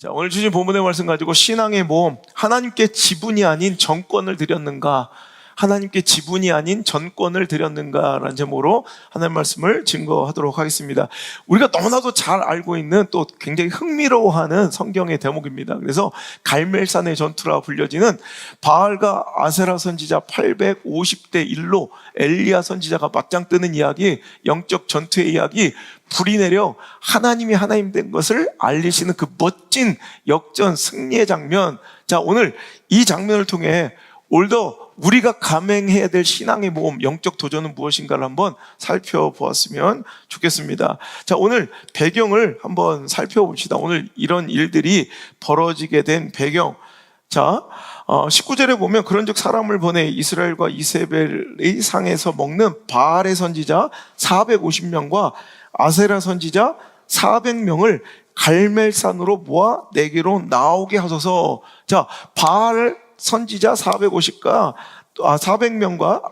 자, 오늘 주신 본문의 말씀 가지고 신앙의 모험, 하나님께 지분이 아닌 정권을 드렸는가, 하나님께 지분이 아닌 전권을 드렸는가라는 제목으로 하나님 말씀을 증거하도록 하겠습니다. 우리가 너무나도 잘 알고 있는 또 굉장히 흥미로워하는 성경의 대목입니다. 그래서 갈멜산의 전투라 불려지는 바알과 아세라 선지자 850대 1로 엘리야 선지자가 맞짱 뜨는 이야기, 영적 전투의 이야기, 불이 내려 하나님이 하나님 된 것을 알리시는 그 멋진 역전 승리의 장면. 자, 오늘 이 장면을 통해 오늘도 우리가 감행해야 될 신앙의 모험, 영적 도전은 무엇인가를 한번 살펴보았으면 좋겠습니다. 자, 오늘 배경을 한번 살펴봅시다. 오늘 이런 일들이 벌어지게 된 배경. 자, 19절에 보면 그런즉 사람을 보내 이스라엘과 이세벨의 상에서 먹는 바알의 선지자 450명과 아세라 선지자 400명을 갈멜산으로 모아 내게로 나오게 하소서. 자, 바알 선지자 450명과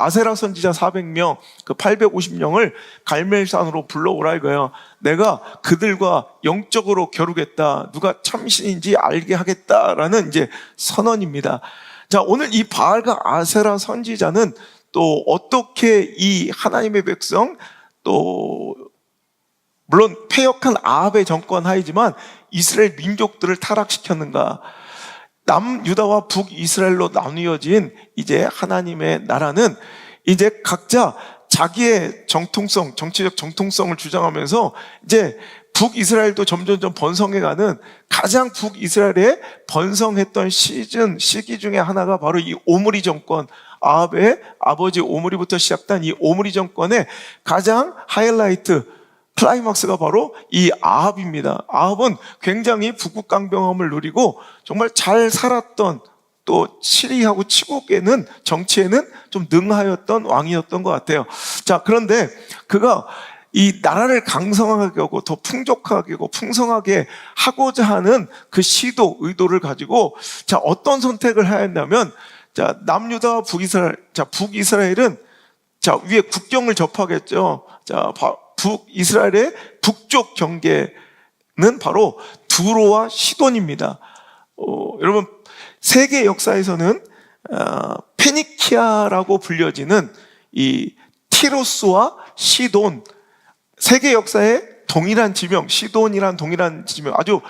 아세라 선지자 400명, 그 850명을 갈멜산으로 불러오라 이거예요. 내가 그들과 영적으로 겨루겠다. 누가 참신인지 알게 하겠다라는 이제 선언입니다. 자, 오늘 이 바알과 아세라 선지자는 또 어떻게 이 하나님의 백성, 또 물론 패역한 아합의 정권 하이지만 이스라엘 민족들을 타락시켰는가? 남유다와 북이스라엘로 나뉘어진 이제 하나님의 나라는 이제 각자 자기의 정통성, 정치적 정통성을 주장하면서 이제 북이스라엘도 점점점 번성해가는, 가장 북이스라엘에 번성했던 시기 중에 하나가 바로 이 오므리 정권, 아합의 아버지 오므리부터 시작된 이 오므리 정권의 가장 하이라이트, 클라이막스가 바로 이 아합입니다. 아합은 굉장히 북극강병함을 누리고 정말 잘 살았던, 또 치리하고 치국에는, 정치에는 좀 능하였던 왕이었던 것 같아요. 자, 그런데 그가 이 나라를 강성하게 하고 더 풍족하게 하고 풍성하게 하고자 하는 그 시도, 의도를 가지고 자, 어떤 선택을 해야 했냐면, 자, 남유다와 북이스라엘, 자, 북이스라엘은 자, 위에 국경을 접하겠죠. 자, 북이스라엘의 북쪽 경계는 바로 두로와 시돈입니다. 여러분, 세계 역사에서는 페니키아라고 불려지는 이 티로스와 시돈, 세계 역사의 동일한 지명, 시돈이란 동일한 지명, 아주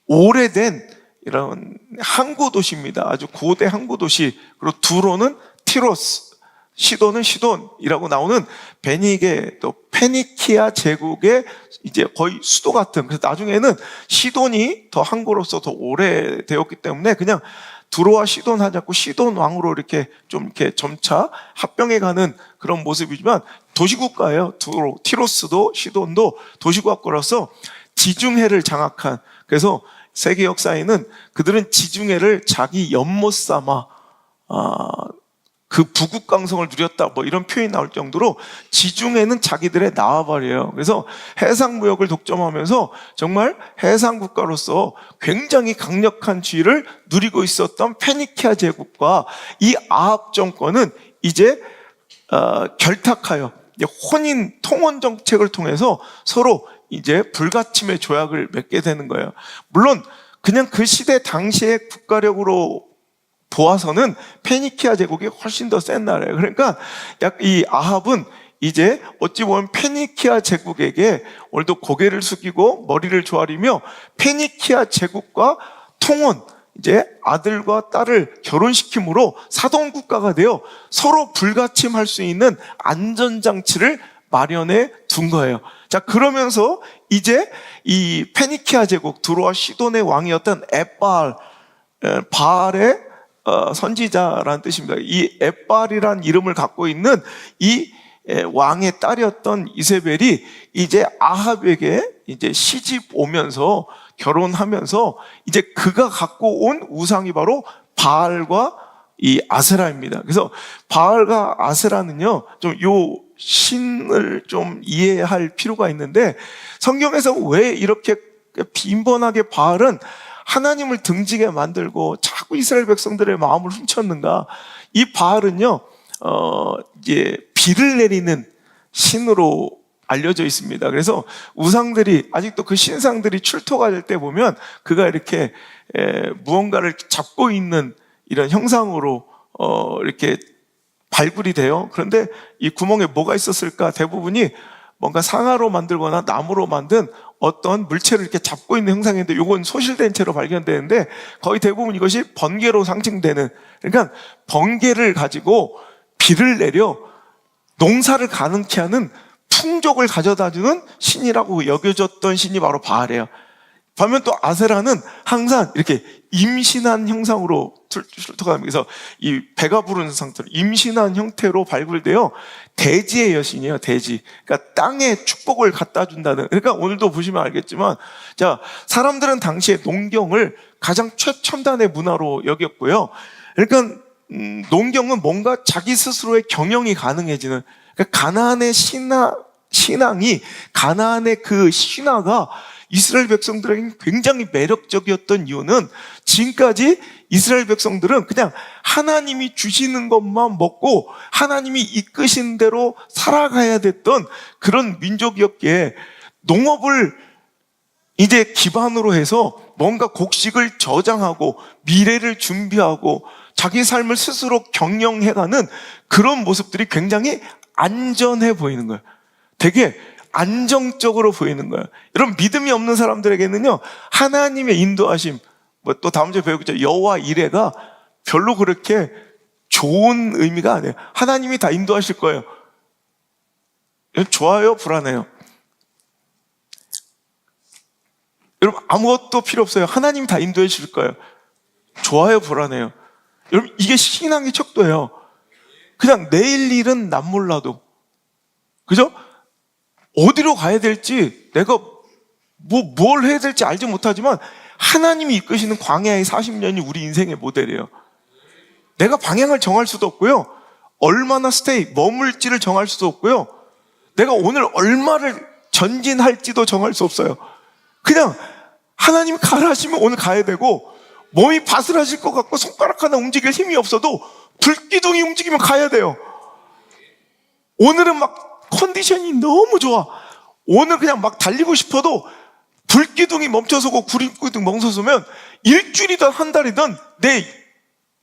오래된 이런 항구 도시입니다. 아주 고대 항구 도시. 그리고 두로는 티로스, 시돈은 시돈이라고 나오는 베니게, 또 페니키아 제국의 이제 거의 수도 같은, 그래서 나중에는 시돈이 더 항구로서 더 오래되었기 때문에 그냥 두로와 시돈 하지 않고 시돈 왕으로 이렇게 좀 이렇게 점차 합병해가는 그런 모습이지만 도시국가예요. 두로, 티로스도 시돈도 도시국가로서 지중해를 장악한, 그래서 세계 역사에는 그들은 지중해를 자기 연못 삼아 그 부국강성을 누렸다, 뭐 이런 표현이 나올 정도로 지중해는 자기들의 나와버려요. 그래서 해상무역을 독점하면서 정말 해상국가로서 굉장히 강력한 지위를 누리고 있었던 페니키아 제국과 이 아합 정권은 이제 결탁하여 혼인 통원 정책을 통해서 서로 이제 불가침의 조약을 맺게 되는 거예요. 물론 그냥 그 시대 당시의 국가력으로 보아서는 페니키아 제국이 훨씬 더 센 나라예요. 그러니까 이 아합은 이제 어찌 보면 페니키아 제국에게 오늘도 고개를 숙이고 머리를 조아리며 페니키아 제국과 통혼, 이제 아들과 딸을 결혼시킴으로 사돈국가가 되어 서로 불가침할 수 있는 안전장치를 마련해 둔 거예요. 자, 그러면서 이제 이 페니키아 제국, 두로와 시돈의 왕이었던 바알의 선지자라는 뜻입니다. 이 에빨이라는 이름을 갖고 있는 이 왕의 딸이었던 이세벨이 이제 아합에게 이제 시집 오면서 결혼하면서 이제 그가 갖고 온 우상이 바로 바알과 이 아세라입니다. 그래서 바알과 아세라는요, 좀 요 신을 좀 이해할 필요가 있는데, 성경에서 왜 이렇게 빈번하게 바알은 하나님을 등지게 만들고 자꾸 이스라엘 백성들의 마음을 훔쳤는가? 이 바알은요, 이제 비를 내리는 신으로 알려져 있습니다. 그래서 우상들이 아직도 그 신상들이 출토가 될 때 보면 그가 이렇게 무언가를 잡고 있는 이런 형상으로 이렇게 발굴이 돼요. 그런데 이 구멍에 뭐가 있었을까? 대부분이 뭔가 상아로 만들거나 나무로 만든 어떤 물체를 이렇게 잡고 있는 형상인데, 이건 소실된 채로 발견되는데 거의 대부분 이것이 번개로 상징되는, 그러니까 번개를 가지고 비를 내려 농사를 가능케 하는 풍족을 가져다주는 신이라고 여겨졌던 신이 바로 바알이에요. 반면 또 아세라는 항상 이렇게 임신한 형상으로 출토가 됩니다. 그래서 이 배가 부르는 상태로 임신한 형태로 발굴되어 대지의 여신이에요. 대지. 그러니까 땅에 축복을 갖다 준다는. 그러니까 오늘도 보시면 알겠지만, 자, 사람들은 당시에 농경을 가장 최첨단의 문화로 여겼고요. 그러니까 농경은 뭔가 자기 스스로의 경영이 가능해지는, 그러니까 가나안의 신앙이, 가나안의 그 신화가 이스라엘 백성들에게 굉장히 매력적이었던 이유는, 지금까지 이스라엘 백성들은 그냥 하나님이 주시는 것만 먹고 하나님이 이끄신 대로 살아가야 됐던 그런 민족이었기에, 농업을 이제 기반으로 해서 뭔가 곡식을 저장하고 미래를 준비하고 자기 삶을 스스로 경영해가는 그런 모습들이 굉장히 안전해 보이는 거예요. 되게 안정적으로 보이는 거예요. 여러분, 믿음이 없는 사람들에게는요, 하나님의 인도하심, 뭐 또 다음 주에 배우겠죠, 여호와 이레가 별로 그렇게 좋은 의미가 아니에요. 하나님이 다 인도하실 거예요. 좋아요, 불안해요? 여러분, 아무것도 필요 없어요. 하나님이 다 인도해 주실 거예요. 좋아요, 불안해요? 여러분, 이게 신앙의 척도예요. 그냥 내일 일은 난 몰라도, 그죠? 어디로 가야 될지, 내가 뭘 해야 될지 알지 못하지만 하나님이 이끄시는 광야의 40년이 우리 인생의 모델이에요. 내가 방향을 정할 수도 없고요, 얼마나 머물지를 정할 수도 없고요, 내가 오늘 얼마를 전진할지도 정할 수 없어요. 그냥 하나님이 가라 하시면 오늘 가야 되고, 몸이 바스라질 것 같고 손가락 하나 움직일 힘이 없어도 불기둥이 움직이면 가야 돼요. 오늘은 막 컨디션이 너무 좋아, 오늘 그냥 막 달리고 싶어도 불기둥이 멈춰서고 구리기둥 멈춰서면 일주일이든 한 달이든 내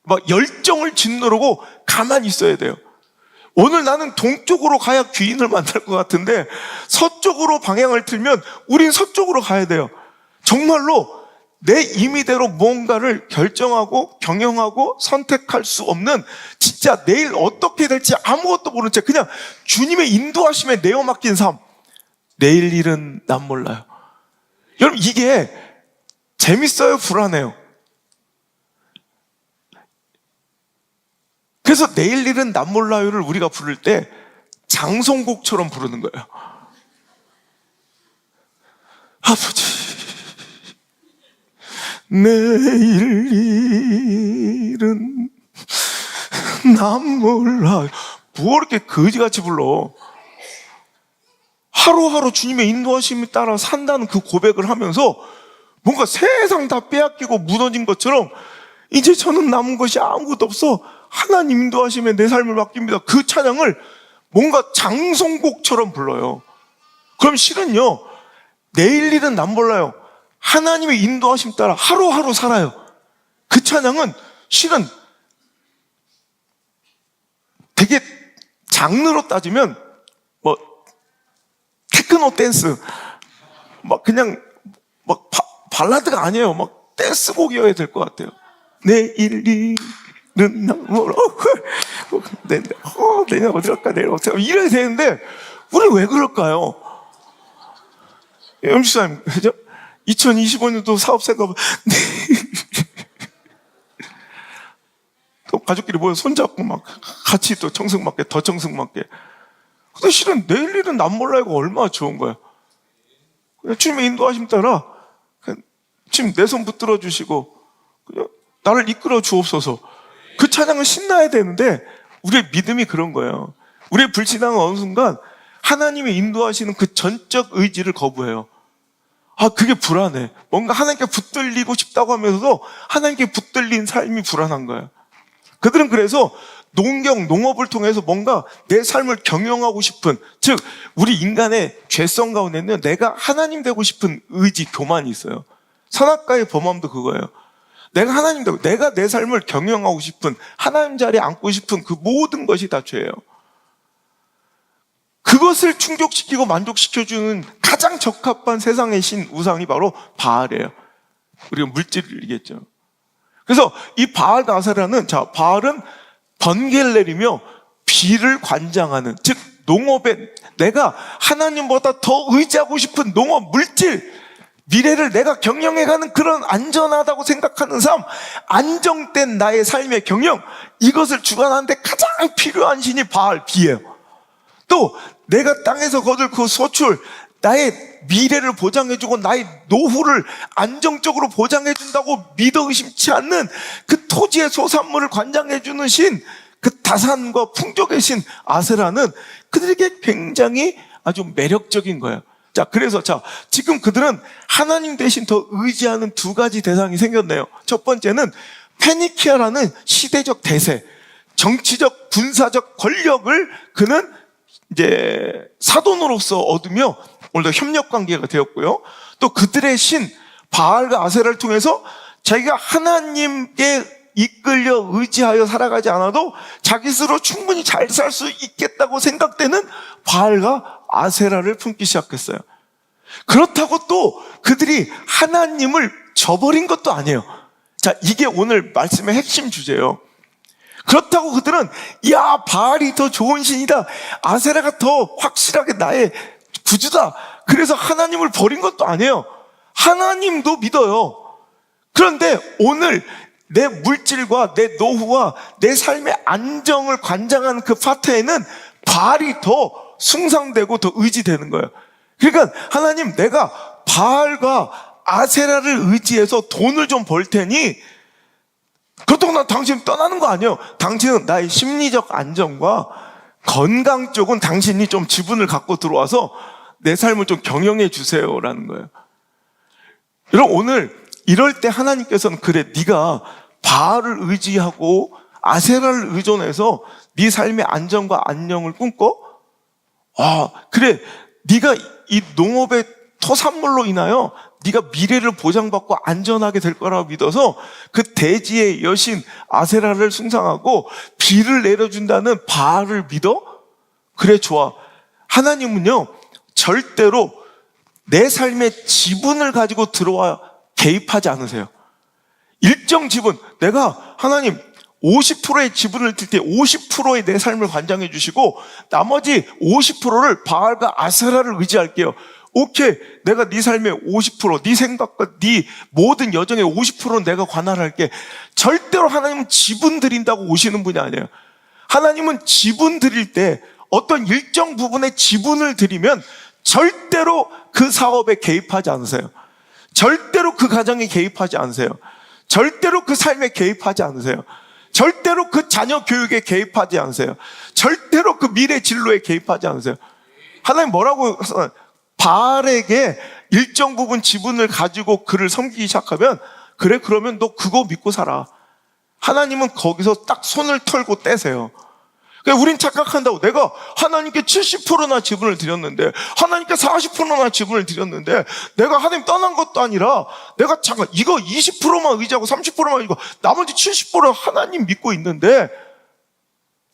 막 열정을 짓누르고 가만히 있어야 돼요. 오늘 나는 동쪽으로 가야 귀인을 만날 것 같은데 서쪽으로 방향을 틀면 우린 서쪽으로 가야 돼요. 정말로 내 임의대로 뭔가를 결정하고 경영하고 선택할 수 없는, 진짜 내일 어떻게 될지 아무것도 모르는 채 그냥 주님의 인도하심에 내어 맡긴 삶. 내일 일은 난 몰라요. 여러분, 이게 재밌어요, 불안해요? 그래서 내일 일은 난 몰라요를 우리가 부를 때 장송곡처럼 부르는 거예요. 아버지, 내일 일은 난 몰라요. 뭐 이렇게 거지같이 불러? 하루하루 주님의 인도하심에 따라 산다는 그 고백을 하면서 뭔가 세상 다 빼앗기고 무너진 것처럼, 이제 저는 남은 것이 아무것도 없어, 하나님 인도하심에 내 삶을 맡깁니다, 그 찬양을 뭔가 장송곡처럼 불러요. 그럼 실은요, 내일 일은 난 몰라요, 하나님의 인도하심 따라 하루하루 살아요. 그 찬양은 실은 되게 장르로 따지면 뭐 테크노 댄스, 막 그냥 막 발라드가 아니에요. 막 댄스곡이어야 될 것 같아요. 내일 일은 난 몰라, 내년 어디 갈까, 내일 어디 갈까, 이래야 되는데 우리 왜 그럴까요? 염식사님, 그죠? 2025년도 사업 생각, 또 가족끼리 모여 손잡고 막 같이 또 청승맞게, 더 청승맞게. 근데 실은 내일 일은 난 몰라요가 얼마나 좋은 거야. 그냥 주님의 인도하심 따라 주님 내 손 붙들어 주시고 그냥 나를 이끌어 주옵소서. 그 찬양은 신나야 되는데 우리의 믿음이 그런 거예요. 우리의 불신앙은 어느 순간 하나님의 인도하시는 그 전적 의지를 거부해요. 그게 불안해. 뭔가 하나님께 붙들리고 싶다고 하면서도 하나님께 붙들린 삶이 불안한 거예요. 그들은 그래서 농업을 통해서 뭔가 내 삶을 경영하고 싶은, 즉 우리 인간의 죄성 가운데는 내가 하나님 되고 싶은 의지, 교만이 있어요. 선악과의 범함도 그거예요. 내가 하나님 되고, 내가 내 삶을 경영하고 싶은, 하나님 자리에 앉고 싶은 그 모든 것이 다 죄예요. 그것을 충족시키고 만족시켜주는 가장 적합한 세상의 신, 우상이 바로 바알이에요. 우리가 물질을 얘기했죠. 그래서 이 바알과 아세라는, 자, 바알은 번개를 내리며 비를 관장하는, 즉 농업에 내가 하나님보다 더 의지하고 싶은 농업, 물질, 미래를 내가 경영해가는 그런 안전하다고 생각하는 삶, 안정된 나의 삶의 경영, 이것을 주관하는데 가장 필요한 신이 바알, 비예요. 또 내가 땅에서 거둘 그 소출, 나의 미래를 보장해주고 나의 노후를 안정적으로 보장해준다고 믿어 의심치 않는 그 토지의 소산물을 관장해주는 신, 그 다산과 풍족의 신 아세라는 그들에게 굉장히 아주 매력적인 거예요. 자, 그래서 지금 그들은 하나님 대신 더 의지하는 두 가지 대상이 생겼네요. 첫 번째는 페니키아라는 시대적 대세, 정치적, 군사적 권력을 그는 이제 사돈으로서 얻으며 오늘도 협력 관계가 되었고요. 또 그들의 신 바알과 아세라를 통해서 자기가 하나님께 이끌려 의지하여 살아가지 않아도 자기 스스로 충분히 잘 살 수 있겠다고 생각되는 바알과 아세라를 품기 시작했어요. 그렇다고 또 그들이 하나님을 저버린 것도 아니에요. 자, 이게 오늘 말씀의 핵심 주제예요. 그렇다고 그들은 야, 바알이 더 좋은 신이다, 아세라가 더 확실하게 나의 구주다, 그래서 하나님을 버린 것도 아니에요. 하나님도 믿어요. 그런데 오늘 내 물질과 내 노후와 내 삶의 안정을 관장하는 그 파트에는 바알이 더 숭상되고 더 의지되는 거예요. 그러니까 하나님, 내가 바알과 아세라를 의지해서 돈을 좀 벌 테니, 그렇다고 난 당신 떠나는 거 아니에요. 당신은 나의 심리적 안정과 건강 쪽은 당신이 좀 지분을 갖고 들어와서 내 삶을 좀 경영해 주세요라는 거예요. 여러분, 오늘 이럴 때 하나님께서는 그래, 네가 바알을 의지하고 아세라를 의존해서 네 삶의 안정과 안녕을 꿈꿔? 그래, 네가 이 농업의 토산물로 인하여 네가 미래를 보장받고 안전하게 될 거라고 믿어서 그 대지의 여신 아세라를 숭상하고 비를 내려준다는 바알을 믿어? 그래, 좋아. 하나님은요, 절대로 내 삶의 지분을 가지고 들어와 개입하지 않으세요. 일정 지분, 내가 하나님 50%의 지분을 들 때 50%의 내 삶을 관장해 주시고 나머지 50%를 바알과 아세라를 의지할게요. 오케이, 내가 네 삶의 50%, 네 생각과 네 모든 여정의 50%는 내가 관할할게. 절대로 하나님은 지분 드린다고 오시는 분이 아니에요. 하나님은 지분 드릴 때 어떤 일정 부분의 지분을 드리면 절대로 그 사업에 개입하지 않으세요. 절대로 그 가정에 개입하지 않으세요. 절대로 그 삶에 개입하지 않으세요. 절대로 그 자녀 교육에 개입하지 않으세요. 절대로 그 미래 진로에 개입하지 않으세요. 하나님 뭐라고 하세요? 바알에게 일정 부분 지분을 가지고 그를 섬기기 시작하면, 그래, 그러면 너 그거 믿고 살아. 하나님은 거기서 딱 손을 털고 떼세요. 그러니까 우린 착각한다고. 내가 하나님께 70%나 지분을 드렸는데, 하나님께 40%나 지분을 드렸는데, 내가 하나님 떠난 것도 아니라 내가 잠깐 이거 20%만 의지하고 30%만 의지하고 나머지 70% 하나님 믿고 있는데,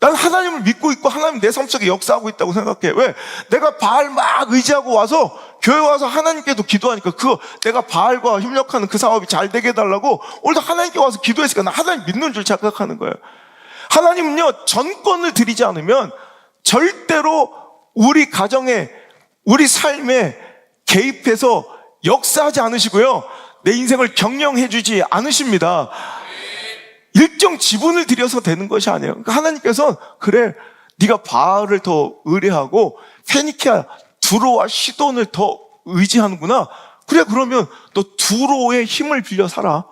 난 하나님을 믿고 있고 하나님 내 삶 속에 역사하고 있다고 생각해. 왜? 내가 바알 막 의지하고 와서 교회 와서 하나님께도 기도하니까 그거 내가 바알과 협력하는 그 사업이 잘 되게 해달라고 오늘도 하나님께 와서 기도했으니까 나 하나님 믿는 줄 착각하는 거예요. 하나님은요, 전권을 드리지 않으면 절대로 우리 가정에, 우리 삶에 개입해서 역사하지 않으시고요, 내 인생을 경영해 주지 않으십니다. 일정 지분을 들여서 되는 것이 아니에요. 그러니까 하나님께서는 그래, 네가 바알을 더 의뢰하고 페니키아, 두로와 시돈을 더 의지하는구나. 그래, 그러면 너 두로의 힘을 빌려 살아.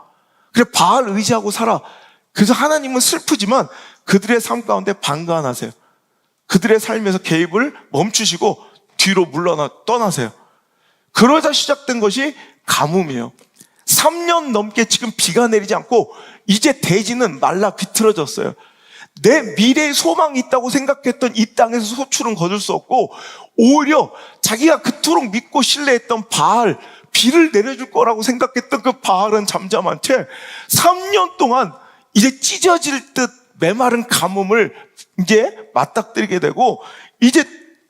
그래, 바알 의지하고 살아. 그래서 하나님은 슬프지만 그들의 삶 가운데 방관하세요. 그들의 삶에서 개입을 멈추시고 뒤로 물러나 떠나세요. 그러자 시작된 것이 가뭄이에요. 3년 넘게 지금 비가 내리지 않고 이제 대지는 말라 비틀어졌어요. 내 미래의 소망이 있다고 생각했던 이 땅에서 소출은 거둘 수 없고, 오히려 자기가 그토록 믿고 신뢰했던 바알, 비를 내려줄 거라고 생각했던 그 바알은 잠잠한 채 3년 동안 이제 찢어질 듯 메마른 가뭄을 이제 맞닥뜨리게 되고, 이제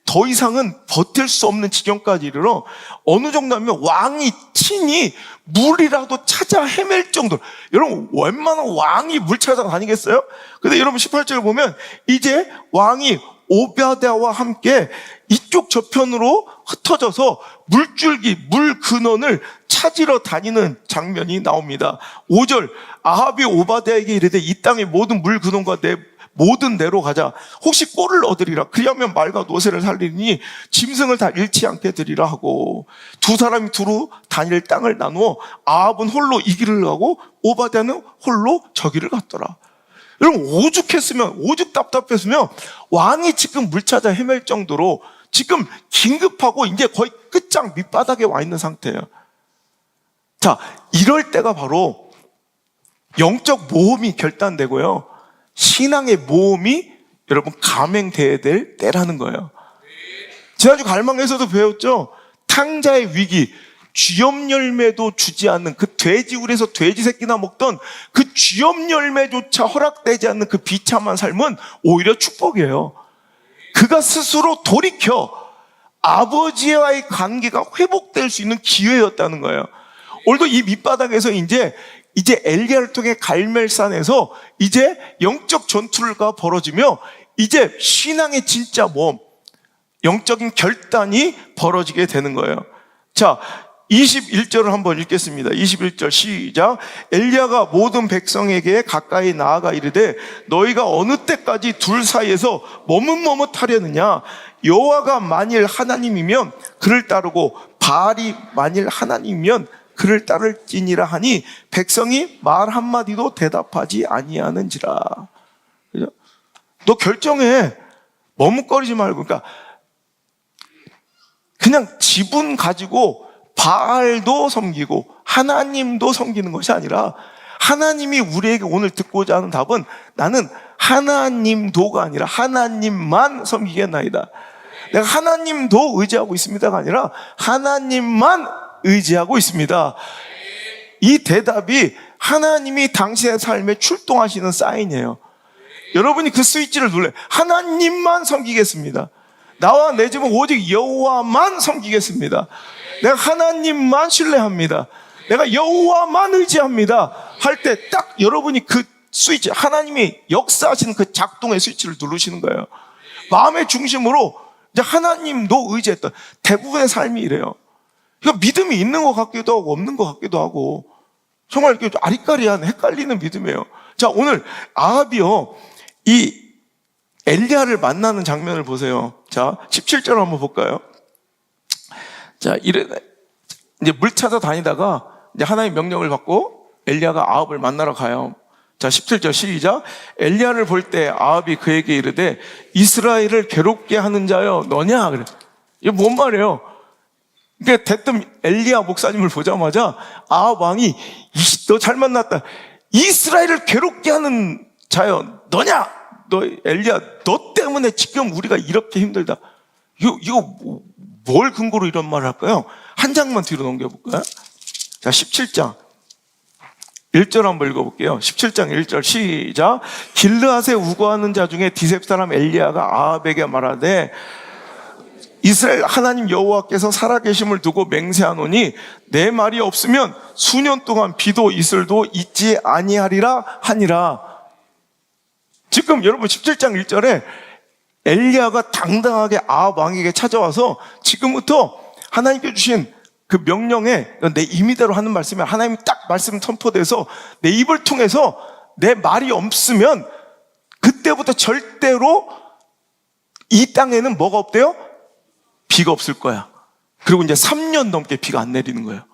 더 이상은 버틸 수 없는 지경까지 이르러 어느 정도 하면 왕이 친히 물이라도 찾아 헤맬 정도. 여러분, 웬만한 왕이 물 찾아 다니겠어요? 근데 여러분 18절을 보면 이제 왕이 오베드야와 함께 이쪽 저편으로 흩어져서 물줄기, 물 근원을 찾으러 다니는 장면이 나옵니다. 5절, 아합이 오바댜에게 이르되 이 땅의 모든 물 근원과 내 모든 내로 가자. 혹시 꼴을 얻으리라. 그리하면 말과 노새를 살리니 짐승을 다 잃지 않게 되리라 하고, 두 사람이 두루 다닐 땅을 나누어 아합은 홀로 이 길을 가고 오바댜는 홀로 저 길을 갔더라. 여러분, 오죽 답답했으면 왕이 지금 물 찾아 헤맬 정도로 지금 긴급하고 이제 거의 끝장 밑바닥에 와 있는 상태예요. 자, 이럴 때가 바로 영적 모험이 결단되고요, 신앙의 모험이 여러분 감행돼야 될 때라는 거예요. 지난주 갈망에서도 배웠죠. 탕자의 위기, 쥐염 열매도 주지 않는 그 돼지우리에서 돼지 새끼나 먹던 그 쥐염 열매조차 허락되지 않는 그 비참한 삶은 오히려 축복이에요. 그가 스스로 돌이켜 아버지와의 관계가 회복될 수 있는 기회였다는 거예요. 오늘도 이 밑바닥에서 이제 엘리야를 통해 갈멜산에서 이제 영적 전투가 벌어지며 이제 신앙의 진짜 모험, 영적인 결단이 벌어지게 되는 거예요. 자, 21절을 한번 읽겠습니다. 21절 시작. 엘리야가 모든 백성에게 가까이 나아가 이르되 너희가 어느 때까지 둘 사이에서 머뭇머뭇하려느냐. 여호와가 만일 하나님이면 그를 따르고 바알이 만일 하나님이면 그를 따를지니라 하니 백성이 말 한마디도 대답하지 아니하는지라. 그죠? 너 결정해. 머뭇거리지 말고. 그러니까 그냥 지분 가지고 바알도 섬기고 하나님도 섬기는 것이 아니라, 하나님이 우리에게 오늘 듣고자 하는 답은 나는 하나님도가 아니라 하나님만 섬기겠나이다. 내가 하나님도 의지하고 있습니다가 아니라 하나님만 의지하고 있습니다. 이 대답이 하나님이 당신의 삶에 출동하시는 사인이에요. 여러분이 그 스위치를 눌러요. 하나님만 섬기겠습니다. 나와 내 집은 오직 여호와만 섬기겠습니다. 내가 하나님만 신뢰합니다. 내가 여호와만 의지합니다. 할 때 딱 여러분이 그 스위치, 하나님이 역사하시는 그 작동의 스위치를 누르시는 거예요. 마음의 중심으로 이제 하나님도 의지했던 대부분의 삶이 이래요. 그러니까 믿음이 있는 것 같기도 하고 없는 것 같기도 하고, 정말 이렇게 아리까리한 헷갈리는 믿음이에요. 자, 오늘 아합이요, 이 엘리야를 만나는 장면을 보세요. 자, 17절 한번 볼까요? 자, 이제 물 찾아 다니다가 이제 하나님의 명령을 받고 엘리야가 아합을 만나러 가요. 자, 17절 시작. 엘리야를 볼 때 아합이 그에게 이르되 이스라엘을 괴롭게 하는 자여 너냐? 그래. 이게 뭔 말이에요? 그러니까 대뜸 엘리야 목사님을 보자마자 아합 왕이 너 잘 만났다. 이스라엘을 괴롭게 하는 자여 너냐? 너 엘리야, 너 때문에 지금 우리가 이렇게 힘들다. 이거 뭘 근거로 이런 말을 할까요? 한 장만 뒤로 넘겨볼까요? 자, 17장 1절 한번 읽어볼게요. 17장 1절 시작. 길르앗에 우거하는 자 중에 디셉 사람 엘리야가 아합에게 말하되 이스라엘 하나님 여호와께서 살아계심을 두고 맹세하노니 내 말이 없으면 수년 동안 비도 이슬도 있지 아니하리라 하니라. 지금 여러분 17장 1절에 엘리야가 당당하게 아합 왕에게 찾아와서 지금부터 하나님께 주신 그 명령에 내 임의대로 하는 말씀에 하나님이 딱 말씀 선포돼서 내 입을 통해서 내 말이 없으면 그때부터 절대로 이 땅에는 뭐가 없대요? 비가 없을 거야. 그리고 이제 3년 넘게 비가 안 내리는 거예요.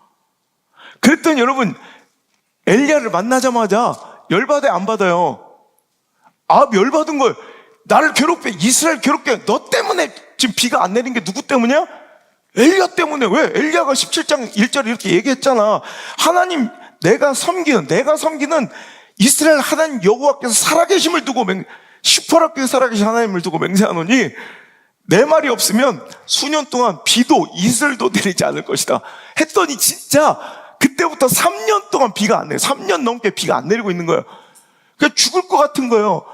그랬더니 여러분 엘리야를 만나자마자 열받아요, 안 받아요? 아합 열받은 거예요. 나를 괴롭게, 이스라엘 괴롭게, 너 때문에 지금 비가 안 내린 게 누구 때문이야? 엘리야 때문에. 왜? 엘리야가 17장 1절에 이렇게 얘기했잖아. 하나님, 내가 섬기는 이스라엘 하나님 여호와께서 살아계심을 두고 시퍼렇게 살아계신 하나님을 두고 맹세하노니 내 말이 없으면 수년 동안 비도 이슬도 내리지 않을 것이다 했더니 진짜 그때부터 3년 동안 비가 안 내려. 3년 넘게 비가 안 내리고 있는 거예요. 그러니까 죽을 것 같은 거예요.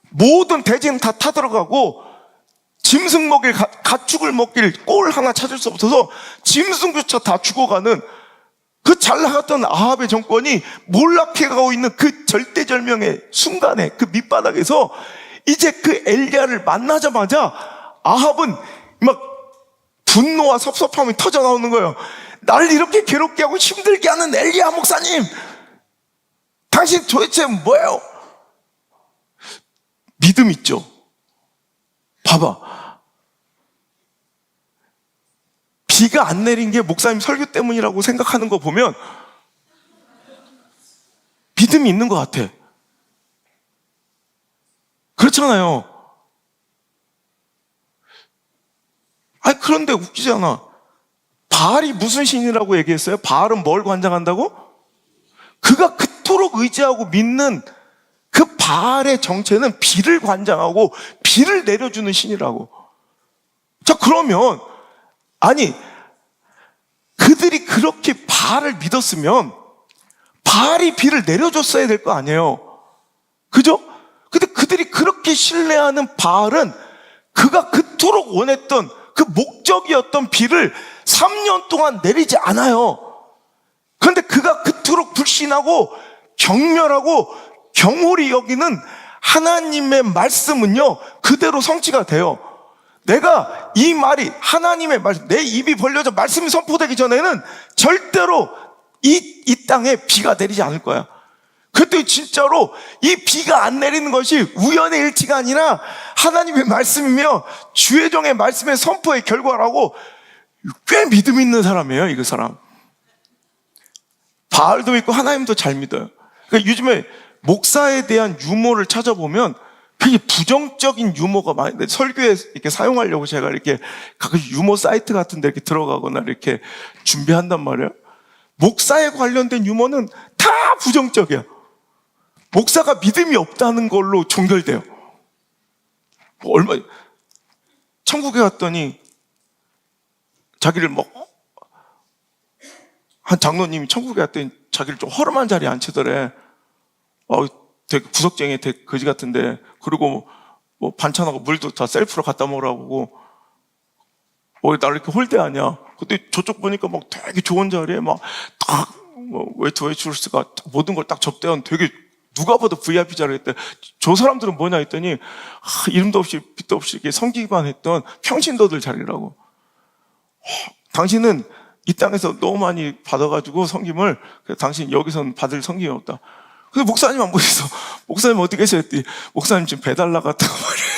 모든 대지는 다 타들어가고 짐승 먹일 가축을 먹길 꼴 하나 찾을 수 없어서 짐승조차 다 죽어가는 그 잘 나갔던 아합의 정권이 몰락해가고 있는 그 절대절명의 순간에 그 밑바닥에서 이제 그 엘리야를 만나자마자 아합은 막 분노와 섭섭함이 터져 나오는 거예요. 나를 이렇게 괴롭게 하고 힘들게 하는 엘리야 목사님, 당신 도대체 뭐예요? 믿음 있죠? 봐봐, 비가 안 내린 게 목사님 설교 때문이라고 생각하는 거 보면 믿음이 있는 것 같아. 그렇잖아요. 아니 그런데 웃기잖아. 바알이 무슨 신이라고 얘기했어요? 바알은 뭘 관장한다고? 그가 그토록 의지하고 믿는 그 바알의 정체는 비를 관장하고 비를 내려주는 신이라고. 자, 그러면 아니 그들이 그렇게 바알을 믿었으면 바알이 비를 내려줬어야 될 거 아니에요. 그죠? 근데 그들이 그렇게 신뢰하는 바알은 그가 그토록 원했던 그 목적이었던 비를 3년 동안 내리지 않아요. 그런데 그가 그토록 불신하고 경멸하고 경홀히 여기는 하나님의 말씀은요 그대로 성취가 돼요. 내가 이 말이 하나님의 말씀, 내 입이 벌려져 말씀이 선포되기 전에는 절대로 이 땅에 비가 내리지 않을 거야. 그때 진짜로 이 비가 안 내리는 것이 우연의 일치가 아니라 하나님의 말씀이며 주의 종의 말씀의 선포의 결과라고. 꽤 믿음 있는 사람이에요, 이 사람. 바알도 믿고 하나님도 잘 믿어요. 그러니까 요즘에 목사에 대한 유머를 찾아보면 되게 부정적인 유머가 많이, 설교에 이렇게 사용하려고 제가 이렇게 가끔 유머 사이트 같은 데 이렇게 들어가거나 이렇게 준비한단 말이에요. 목사에 관련된 유머는 다 부정적이야. 목사가 믿음이 없다는 걸로 종결돼요. 천국에 갔더니 자기를 한 장로님이 천국에 갔더니 자기를 좀 허름한 자리에 앉히더래. 되게 구석쟁이, 되게 거지 같은데. 그리고 반찬하고 물도 다 셀프로 갖다 먹으라고. 나를 이렇게 홀대하냐. 근데 저쪽 보니까 되게 좋은 자리에 웨이트레스가 모든 걸 딱 접대한 되게 누가 봐도 VIP 자리였대. 저 사람들은 뭐냐 했더니 이름도 없이 빛도 없이 이렇게 섬기기만 했던 평신도들 자리라고. 당신은 이 땅에서 너무 많이 받아가지고 섬김을, 당신 여기서는 받을 섬김이 없다. 근데 목사님 안 보셨어? 목사님 어디 계셔? 했더니 목사님 지금 배달 나갔다고 말이에요.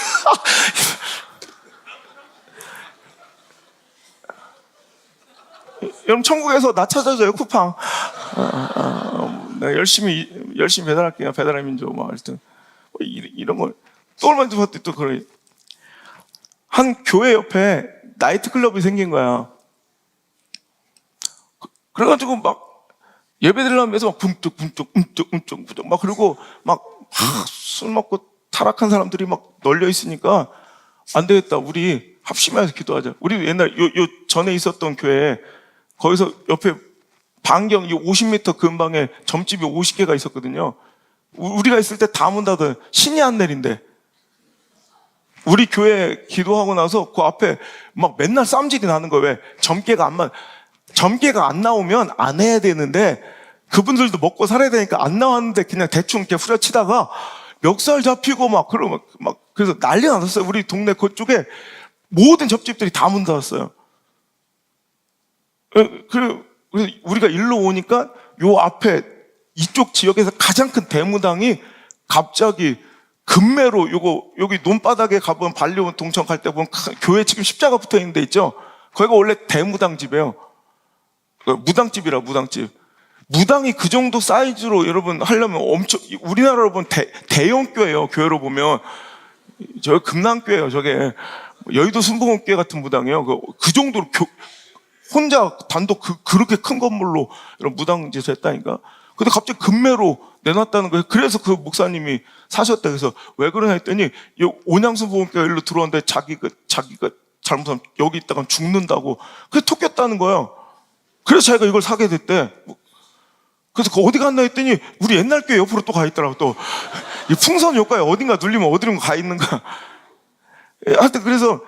여러분 천국에서 나 찾아줘요, 쿠팡. 내가 열심히 배달할게요. 배달의 민족 하여튼 이런 걸 또 얼마 전에 봤더니 또 그래. 한 교회 옆에 나이트클럽이 생긴 거야. 그래가지고 예배드리려면 해서 붐뚝 그리고 술 먹고 타락한 사람들이 널려 있으니까 안 되겠다. 우리 합심해서 기도하자. 우리 옛날 요 전에 있었던 교회에 거기서 옆에 반경 50m 근방에 점집이 50개가 있었거든요. 우리가 있을 때 다 문 닫아요. 신이 안 내린대. 우리 교회 기도하고 나서 그 앞에 맨날 쌈질이 나는 거예요. 왜? 점괘가 안 나오면 안 해야 되는데 그분들도 먹고 살아야 되니까 안 나왔는데 그냥 대충 이렇게 후려치다가 멱살 잡히고 그래서 난리 났었어요. 우리 동네 그쪽에 모든 접집들이 다 문 닫았어요. 그래서 우리가 일로 오니까 요 앞에 이쪽 지역에서 가장 큰 대무당이 갑자기 금매로 여기 논바닥에 가보면 발리온 동천 갈 때 보면 교회 지금 십자가 붙어 있는 데 있죠. 거기가 원래 대무당 집이에요. 무당집이라, 무당집. 무당이 그 정도 사이즈로 여러분 하려면 우리나라로 보면 대형 교회예요. 교회로 보면. 저기 금남교회예요, 저게. 여의도 순복음교회 같은 무당이에요. 그 정도로 혼자 단독 그렇게 큰 건물로 이런 무당짓을 했다니까. 근데 갑자기 금매로 내놨다는 거예요. 그래서 그 목사님이 사셨다. 그래서 왜 그러냐 했더니 온양수 보험회가 일로 들어왔는데 자기가 잘못하면 여기 있다가 죽는다고. 그래서 토꼈다는 거예요. 그래서 자기가 이걸 사게 됐대. 그래서 어디 갔나 했더니 우리 옛날 교회 옆으로 또 가 있더라고. 또 이 풍선 효과에 어딘가 눌리면 어디로 가 있는가. 하여튼 그래서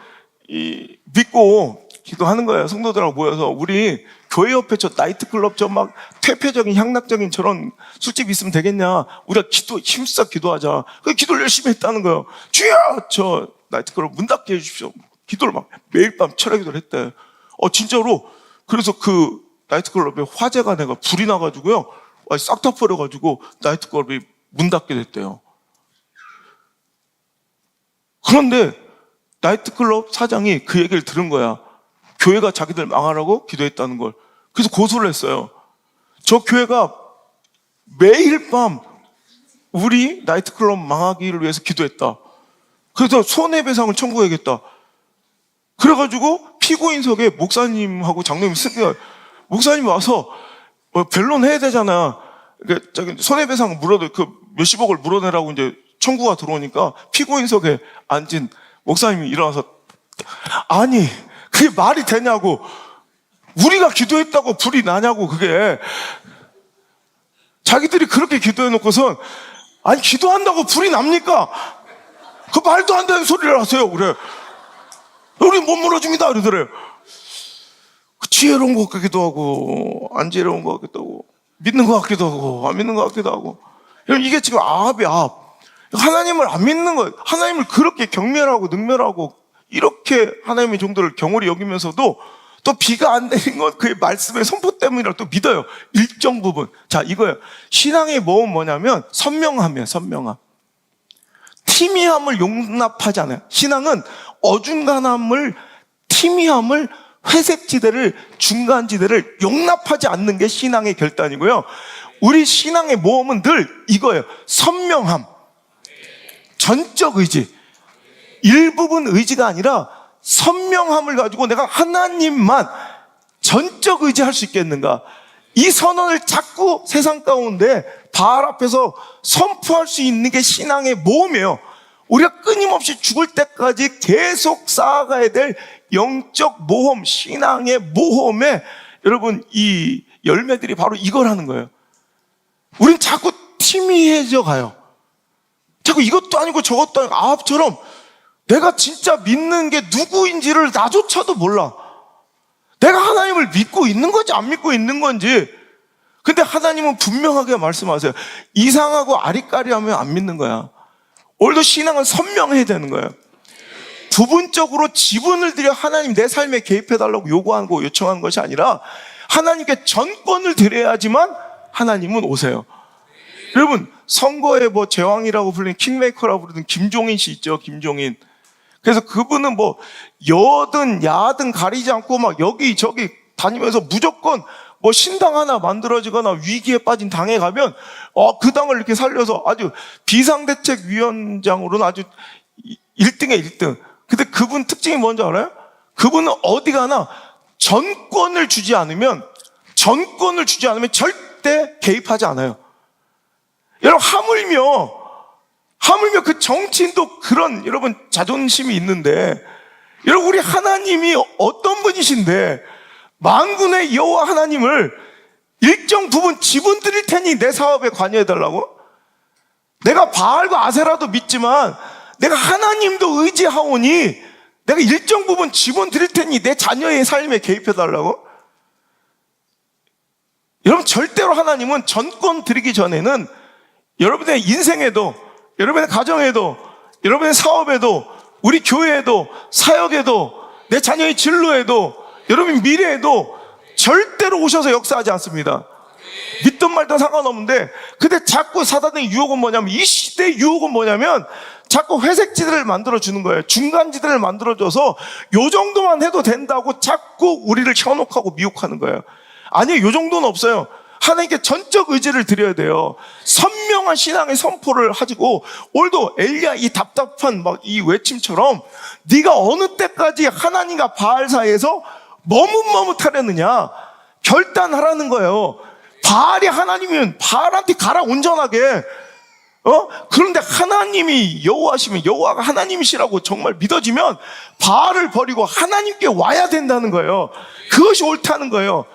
믿고 기도하는 거예요. 성도들하고 모여서 우리 교회 옆에 저 나이트클럽 저 막 퇴폐적인 향락적인 저런 술집 있으면 되겠냐. 우리가 힘써 기도하자. 그 기도를 열심히 했다는 거예요. 주여 저 나이트클럽 문 닫게 해주십시오. 기도를 막 매일 밤 철야 기도를 했대. 진짜로. 그래서 그 나이트클럽에 화재가 내가 불이 나가지고요. 싹 다 버려가지고 나이트클럽이 문 닫게 됐대요. 그런데 나이트클럽 사장이 그 얘기를 들은 거야. 교회가 자기들 망하라고 기도했다는 걸. 그래서 고소를 했어요. 저 교회가 매일 밤 우리 나이트클럽 망하기를 위해서 기도했다. 그래서 손해배상을 청구해야겠다. 그래가지고 피고인석에 목사님하고 장로님 쓰니까 목사님이 와서 변론해야 되잖아. 그러니까 손해배상 물어도 그 몇십억을 물어내라고 이제 청구가 들어오니까 피고인석에 앉은 목사님이 일어나서 아니 그게 말이 되냐고. 우리가 기도했다고 불이 나냐고. 그게 자기들이 그렇게 기도해놓고선 아니 기도한다고 불이 납니까? 그 말도 안 되는 소리를 하세요. 그래 우리 못 물어줍니다 그러더래요. 지혜로운 것 같기도 하고 안 지혜로운 것 같기도 하고 믿는 것 같기도 하고 안 믿는 것 같기도 하고. 이게 지금 압이야 압. 하나님을 안 믿는 거예요. 하나님을 그렇게 경멸하고 능멸하고 이렇게 하나님의 종들을 경홀히 여기면서도 또 비가 안 내린 건 그의 말씀의 선포 때문이라고 또 믿어요. 일정 부분. 자 이거예요. 신앙의 모험은 뭐냐면 선명함이에요. 선명함. 티미함을 용납하지 않아요. 신앙은 어중간함을 티미함을 회색지대를 중간지대를 용납하지 않는 게 신앙의 결단이고요. 우리 신앙의 모험은 늘 이거예요. 선명함, 전적 의지, 일부분 의지가 아니라 선명함을 가지고 내가 하나님만 전적 의지할 수 있겠는가. 이 선언을 자꾸 세상 가운데 바알 앞에서 선포할 수 있는 게 신앙의 모험이에요. 우리가 끊임없이 죽을 때까지 계속 쌓아가야 될 영적 모험, 신앙의 모험에 여러분 이 열매들이 바로 이걸 하는 거예요. 우린 자꾸 티미해져 가요. 자꾸 이것도 아니고 저것도 아니고 아합처럼 내가 진짜 믿는 게 누구인지를 나조차도 몰라. 내가 하나님을 믿고 있는 건지 안 믿고 있는 건지. 근데 하나님은 분명하게 말씀하세요. 이상하고 아리까리하면 안 믿는 거야. 오늘도 신앙은 선명해야 되는 거예요. 부분적으로 지분을 들여 하나님 내 삶에 개입해달라고 요구하고 요청하는 것이 아니라 하나님께 전권을 드려야지만 하나님은 오세요. 여러분 선거의 뭐 제왕이라고 불리는 킹메이커라고 부르는 김종인 씨 있죠. 김종인. 그래서 그분은 뭐 여든 야든 가리지 않고 막 여기저기 다니면서 무조건 뭐 신당 하나 만들어지거나 위기에 빠진 당에 가면 그 당을 이렇게 살려서 아주 비상대책위원장으로는 아주 1등에 1등. 근데 그분 특징이 뭔지 알아요? 그분은 어디 가나 전권을 주지 않으면 절대 개입하지 않아요. 여러분 하물며 그 정치인도 그런 여러분 자존심이 있는데 여러분 우리 하나님이 어떤 분이신데 만군의 여호와 하나님을 일정 부분 지분 드릴 테니 내 사업에 관여해달라고? 내가 바알과 아세라도 믿지만 내가 하나님도 의지하오니 내가 일정 부분 지분 드릴 테니 내 자녀의 삶에 개입해달라고? 여러분 절대로 하나님은 전권 드리기 전에는 여러분의 인생에도 여러분의 가정에도 여러분의 사업에도 우리 교회에도 사역에도 내 자녀의 진로에도 여러분 미래에도 절대로 오셔서 역사하지 않습니다. 믿든 말든 상관없는데 근데 자꾸 사단의 유혹은 뭐냐면 이 시대의 유혹은 뭐냐면 자꾸 회색지대를 만들어주는 거예요. 중간지대를 만들어줘서 요 정도만 해도 된다고 자꾸 우리를 현혹하고 미혹하는 거예요. 아니 요 정도는 없어요. 하나님께 전적 의지를 드려야 돼요. 선명한 신앙의 선포를 하시고 오늘도 엘리야 이 답답한 막 이 외침처럼 네가 어느 때까지 하나님과 바알 사이에서 머뭇머뭇하려느냐 결단하라는 거예요. 바알이 하나님이면 바알한테 가라 온전하게. 그런데 하나님이 여호와시면 여호와가 하나님이시라고 정말 믿어지면 바알을 버리고 하나님께 와야 된다는 거예요. 그것이 옳다는 거예요.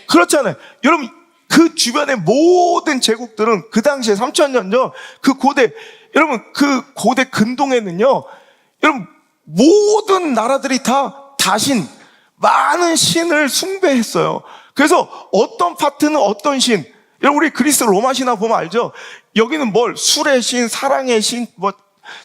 그렇잖아요. 여러분, 그 주변의 모든 제국들은 그 당시에 3000년 전 그 고대, 여러분, 그 고대 근동에는요, 여러분, 모든 나라들이 다 다신, 많은 신을 숭배했어요. 그래서 어떤 파트는 어떤 신, 여러분, 우리 그리스 로마 신화 보면 알죠? 여기는 뭘, 술의 신, 사랑의 신, 뭐,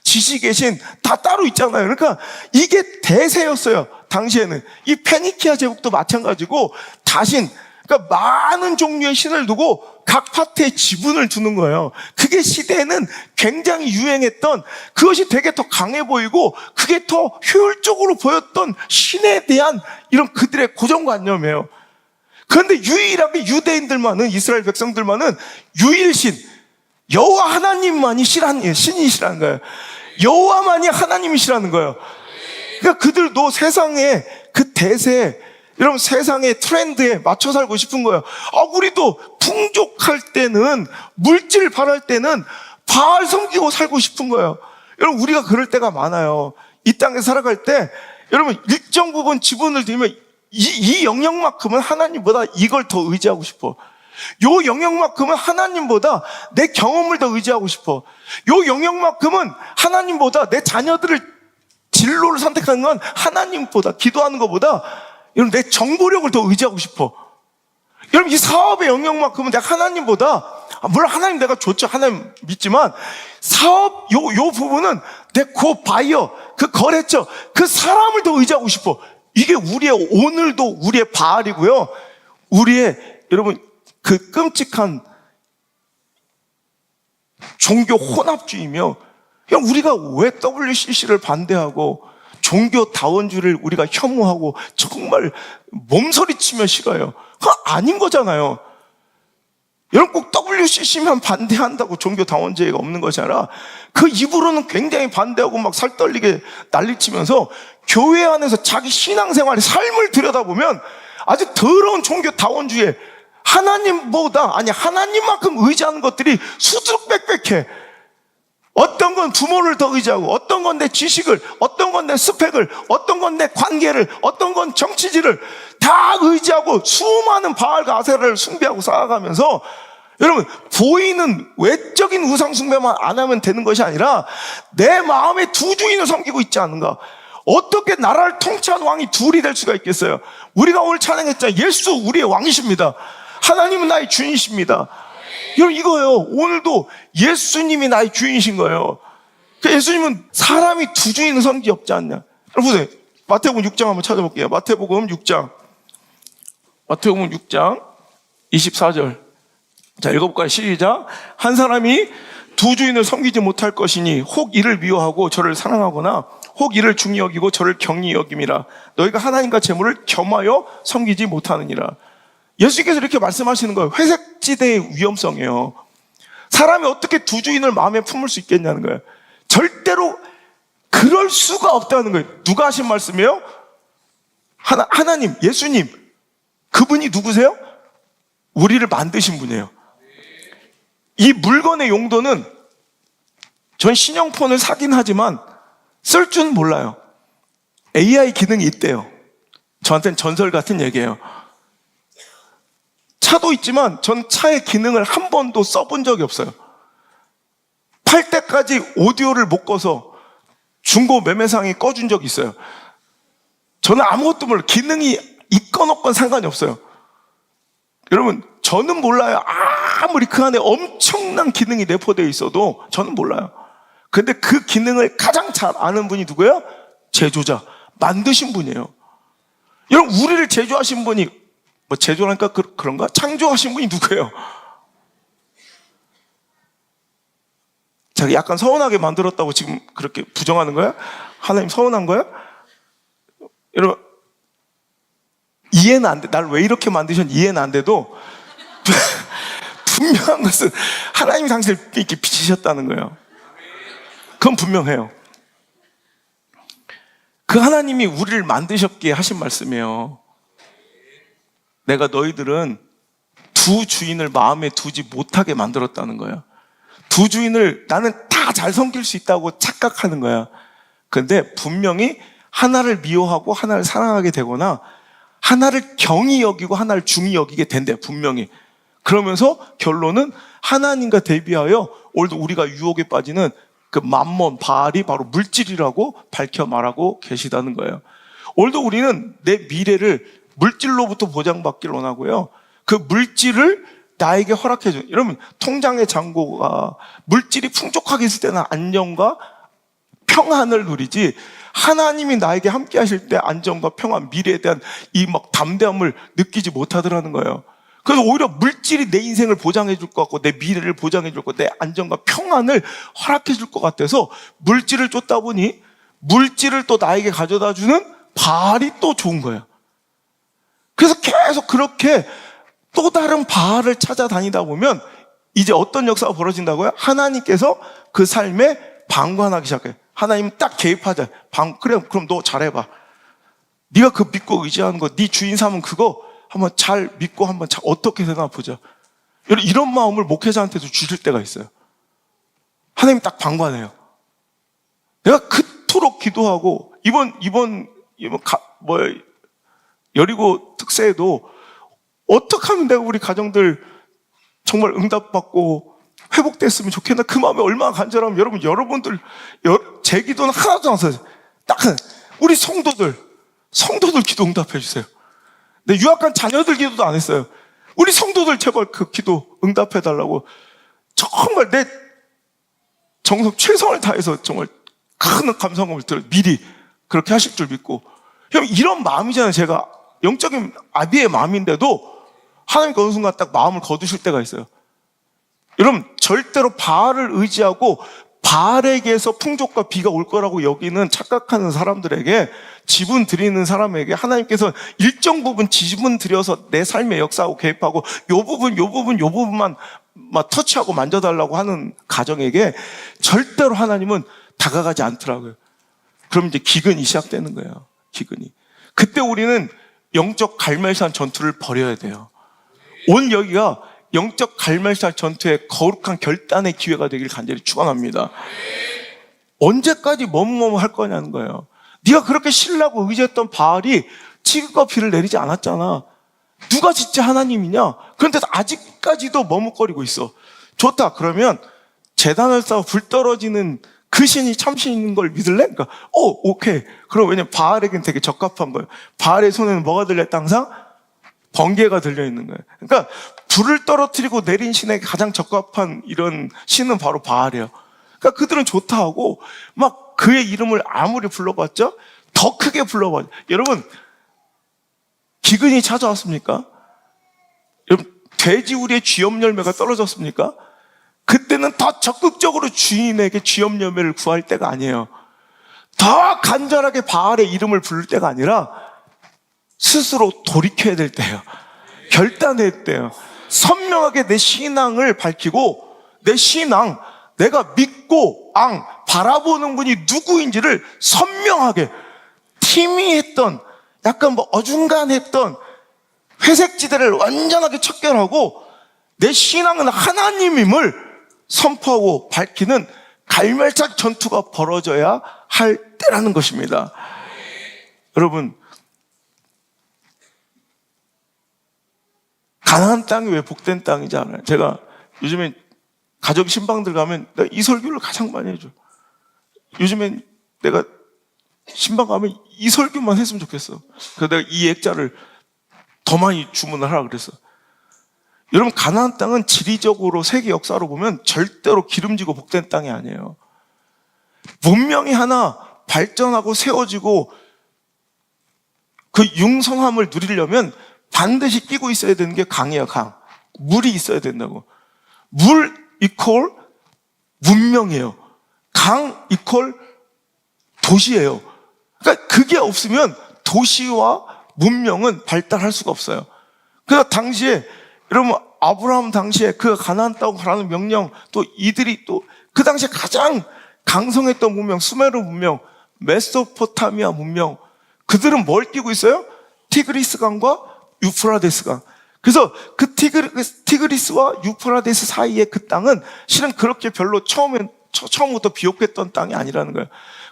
지식의 신, 다 따로 있잖아요. 그러니까 이게 대세였어요. 당시에는. 이 페니키아 제국도 마찬가지고, 다신, 그러니까 많은 종류의 신을 두고 각 파트에 지분을 두는 거예요. 그게 시대에는 굉장히 유행했던, 그것이 되게 더 강해 보이고 그게 더 효율적으로 보였던 신에 대한 이런 그들의 고정관념이에요. 그런데 유일하게 유대인들만은, 이스라엘 백성들만은 유일신, 여호와 하나님만이 신이시라는 거예요. 여호와만이 하나님이시라는 거예요. 그러니까 그들도 세상의 그 대세에, 여러분, 세상의 트렌드에 맞춰 살고 싶은 거예요. 우리도 풍족할 때는, 물질 바랄 때는 바알 섬기고 살고 싶은 거예요. 여러분, 우리가 그럴 때가 많아요. 이 땅에 살아갈 때, 여러분, 일정 부분 지분을 들면 이 영역만큼은 하나님보다 이걸 더 의지하고 싶어. 요 영역만큼은 하나님보다 내 경험을 더 의지하고 싶어. 요 영역만큼은 하나님보다 내 자녀들을 진로를 선택하는 건 하나님보다, 기도하는 것보다 여러분, 내 정보력을 더 의지하고 싶어. 여러분, 이 사업의 영역만큼은 내가 하나님보다, 물론 하나님 내가 좋죠. 하나님 믿지만, 사업, 요 부분은 내 바이어, 그 거래처, 그 사람을 더 의지하고 싶어. 이게 우리의, 오늘도 우리의 바알이고요. 우리의, 여러분, 그 끔찍한 종교 혼합주의며, 우리가 왜 WCC를 반대하고, 종교다원주의를 우리가 혐오하고 정말 몸서리치며 싫어요. 그거 아닌 거잖아요. 여러분, 꼭 WCC만 반대한다고 종교다원주의가 없는 것이 아니라 그 입으로는 굉장히 반대하고 막 살떨리게 난리치면서 교회 안에서 자기 신앙생활의 삶을 들여다보면 아주 더러운 종교다원주의에 하나님보다, 아니 하나님만큼 의지하는 것들이 수두룩빽빽해. 어떤 건 부모를 더 의지하고, 어떤 건 내 지식을, 어떤 건 내 스펙을, 어떤 건 내 관계를, 어떤 건 정치지를 다 의지하고 수많은 바알과 아세라를 숭배하고 쌓아가면서, 여러분, 보이는 외적인 우상 숭배만 안 하면 되는 것이 아니라 내 마음의 두 주인을 섬기고 있지 않은가. 어떻게 나라를 통치하는 왕이 둘이 될 수가 있겠어요? 우리가 오늘 찬양했잖아요. 예수 우리의 왕이십니다. 하나님은 나의 주인이십니다. 여러분, 이거예요. 오늘도 예수님이 나의 주인이신 거예요. 그 예수님은 사람이 두 주인을 섬기 없지 않냐. 여러분 보세요. 마태복음 6장 한번 찾아볼게요. 마태복음 6장 24절. 자, 읽어볼까요? 시작. 한 사람이 두 주인을 섬기지 못할 것이니 혹 이를 미워하고 저를 사랑하거나 혹 이를 중히 여기고 저를 경히 여김이라. 너희가 하나님과 재물을 겸하여 섬기지 못하느니라. 예수님께서 이렇게 말씀하시는 거예요. 회색지대의 위험성이에요. 사람이 어떻게 두 주인을 마음에 품을 수 있겠냐는 거예요. 절대로 그럴 수가 없다는 거예요. 누가 하신 말씀이에요? 하나님, 예수님. 그분이 누구세요? 우리를 만드신 분이에요. 이 물건의 용도는 전 신형폰을 사긴 하지만 쓸 줄 몰라요. AI 기능이 있대요. 저한테는 전설 같은 얘기예요. 차도 있지만 전 차의 기능을 한 번도 써본 적이 없어요. 팔 때까지 오디오를 못 꺼서 중고 매매상에 꺼준 적이 있어요. 저는 아무것도 몰라요. 기능이 있건 없건 상관이 없어요. 여러분, 저는 몰라요. 아무리 그 안에 엄청난 기능이 내포되어 있어도 저는 몰라요. 근데 그 기능을 가장 잘 아는 분이 누구예요? 제조자, 만드신 분이에요. 여러분, 우리를 제조하신 분이, 뭐 제조라니까 그런가? 창조하신 분이 누구예요? 제가 약간 서운하게 만들었다고 지금 그렇게 부정하는 거야? 하나님 서운한 거야? 여러분, 이해는 안 돼. 날 왜 이렇게 만드셨는지 이해는 안 돼도 분명한 것은 하나님이 당신을 이렇게 빚으셨다는 거예요. 그건 분명해요. 그 하나님이 우리를 만드셨기에 하신 말씀이에요. 내가 너희들은 두 두 주인을 마음에 두지 못하게 만들었다는 거예요. 두 주인을 나는 다 잘 섬길 수 있다고 착각하는 거야. 근데 분명히 하나를 미워하고 하나를 사랑하게 되거나 하나를 경히 여기고 하나를 중히 여기게 된대, 분명히. 그러면서 결론은 하나님과 대비하여 오늘도 우리가 유혹에 빠지는 그 맘몬, 바알이 바로 물질이라고 밝혀 말하고 계시다는 거예요. 오늘도 우리는 내 미래를 물질로부터 보장받기를 원하고요. 그 물질을 나에게 허락해줘. 여러분, 통장의 잔고가 물질이 풍족하게 있을 때는 안정과 평안을 누리지, 하나님이 나에게 함께 하실 때 안정과 평안, 미래에 대한 이 막 담대함을 느끼지 못하더라는 거예요. 그래서 오히려 물질이 내 인생을 보장해 줄 것 같고, 내 미래를 보장해 줄 것, 내 안정과 평안을 허락해 줄 것 같아서 물질을 쫓다 보니 물질을 또 나에게 가져다 주는 바알이 또 좋은 거예요. 그래서 계속 그렇게 또 다른 바알을 찾아다니다 보면 이제 어떤 역사가 벌어진다고요? 하나님께서 그 삶에 방관하기 시작해요. 하나님 딱 개입하자. 그래, 그럼 너 잘해봐. 네가 그 믿고 의지하는 거, 네 주인 삼은 그거 한번 잘 믿고 한번 어떻게 되나 보자. 이런 마음을 목회자한테도 주실 때가 있어요. 하나님 딱 방관해요. 내가 그토록 기도하고 여리고 특세에도 어떻게 하면 내가 우리 가정들 정말 응답받고 회복됐으면 좋겠나, 그 마음이 얼마나 간절하면 여러분들 제 기도는 하나도 안 써요. 딱 우리 성도들 기도 응답해 주세요. 내 유학간 자녀들 기도도 안 했어요. 우리 성도들 제발 그 기도 응답해 달라고 정말 내 정성 최선을 다해서 정말 큰 감사함을 들어 미리 그렇게 하실 줄 믿고. 이런 마음이잖아요. 제가 영적인 아비의 마음인데도 하나님께 어느 순간 딱 마음을 거두실 때가 있어요. 여러분, 절대로 바알을 의지하고 바알에게서 풍족과 비가 올 거라고 여기는 착각하는 사람들에게, 지분 드리는 사람에게 하나님께서 일정 부분 지분 드려서 내 삶에 역사하고 개입하고 요 부분만 막 터치하고 만져달라고 하는 가정에게 절대로 하나님은 다가가지 않더라고요. 그럼 이제 기근이 시작되는 거예요. 기근이. 그때 우리는 영적 갈멜산 전투를 벌여야 돼요. 오늘 여기가 영적 갈멜산 전투의 거룩한 결단의 기회가 되길 간절히 축원합니다. 언제까지 머뭇머뭇 할 거냐는 거예요. 네가 그렇게 신뢰하고 의지했던 바알이 지극과 비를 내리지 않았잖아. 누가 진짜 하나님이냐? 그런데 아직까지도 머뭇거리고 있어. 좋다. 그러면 제단을 쌓아 불 떨어지는 그 신이 참신인 걸 믿을래? 그러니까 오케이. 그럼 왜냐면 바알에겐 되게 적합한 거예요. 바알의 손에는 뭐가 들려있다? 항상 번개가 들려있는 거예요. 그러니까 불을 떨어뜨리고 내린 신에게 가장 적합한 이런 신은 바로 바알이에요. 그러니까 그들은 좋다 하고 막 그의 이름을 아무리 불러봤자 더 크게 불러봤죠. 여러분, 기근이 찾아왔습니까? 여러분, 돼지우리의 쥐염 열매가 떨어졌습니까? 그때는 더 적극적으로 주인에게 쥐염 열매를 구할 때가 아니에요. 더 간절하게 바알의 이름을 부를 때가 아니라 스스로 돌이켜야 될 때예요. 결단할 때예요. 선명하게 내 신앙을 밝히고 내 신앙, 내가 믿고 바라보는 분이 누구인지를 선명하게, 희미했던 약간 어중간했던 회색지대를 완전하게 척결하고 내 신앙은 하나님임을 선포하고 밝히는 갈멜산 전투가 벌어져야 할 때라는 것입니다. 여러분, 가나안 땅이 왜 복된 땅이지 않아요? 제가 요즘에 가족 신방들 가면 내가 이 설교를 가장 많이 해줘. 요즘엔 내가 신방 가면 이 설교만 했으면 좋겠어. 그래서 내가 이 액자를 더 많이 주문을 하라 그랬어. 여러분, 가나안 땅은 지리적으로 세계 역사로 보면 절대로 기름지고 복된 땅이 아니에요. 문명이 하나 발전하고 세워지고 그 융성함을 누리려면 반드시 끼고 있어야 되는 게 강이에요. 강. 물이 있어야 된다고. 물 이퀄 문명이에요. 강 이퀄 도시예요. 그러니까 그게 없으면 도시와 문명은 발달할 수가 없어요. 그래서 당시에 여러분, 아브라함 당시에 그 가나안 땅 가라는 명령, 또 이들이 또 그 당시에 가장 강성했던 문명, 수메르 문명, 메소포타미아 문명, 그들은 뭘 끼고 있어요? 티그리스 강과 유프라데스 강. 그래서 그 티그리스와 유프라데스 사이의 그 땅은 실은 그렇게 별로 처음부터 비옥했던 땅이 아니라는 거예요.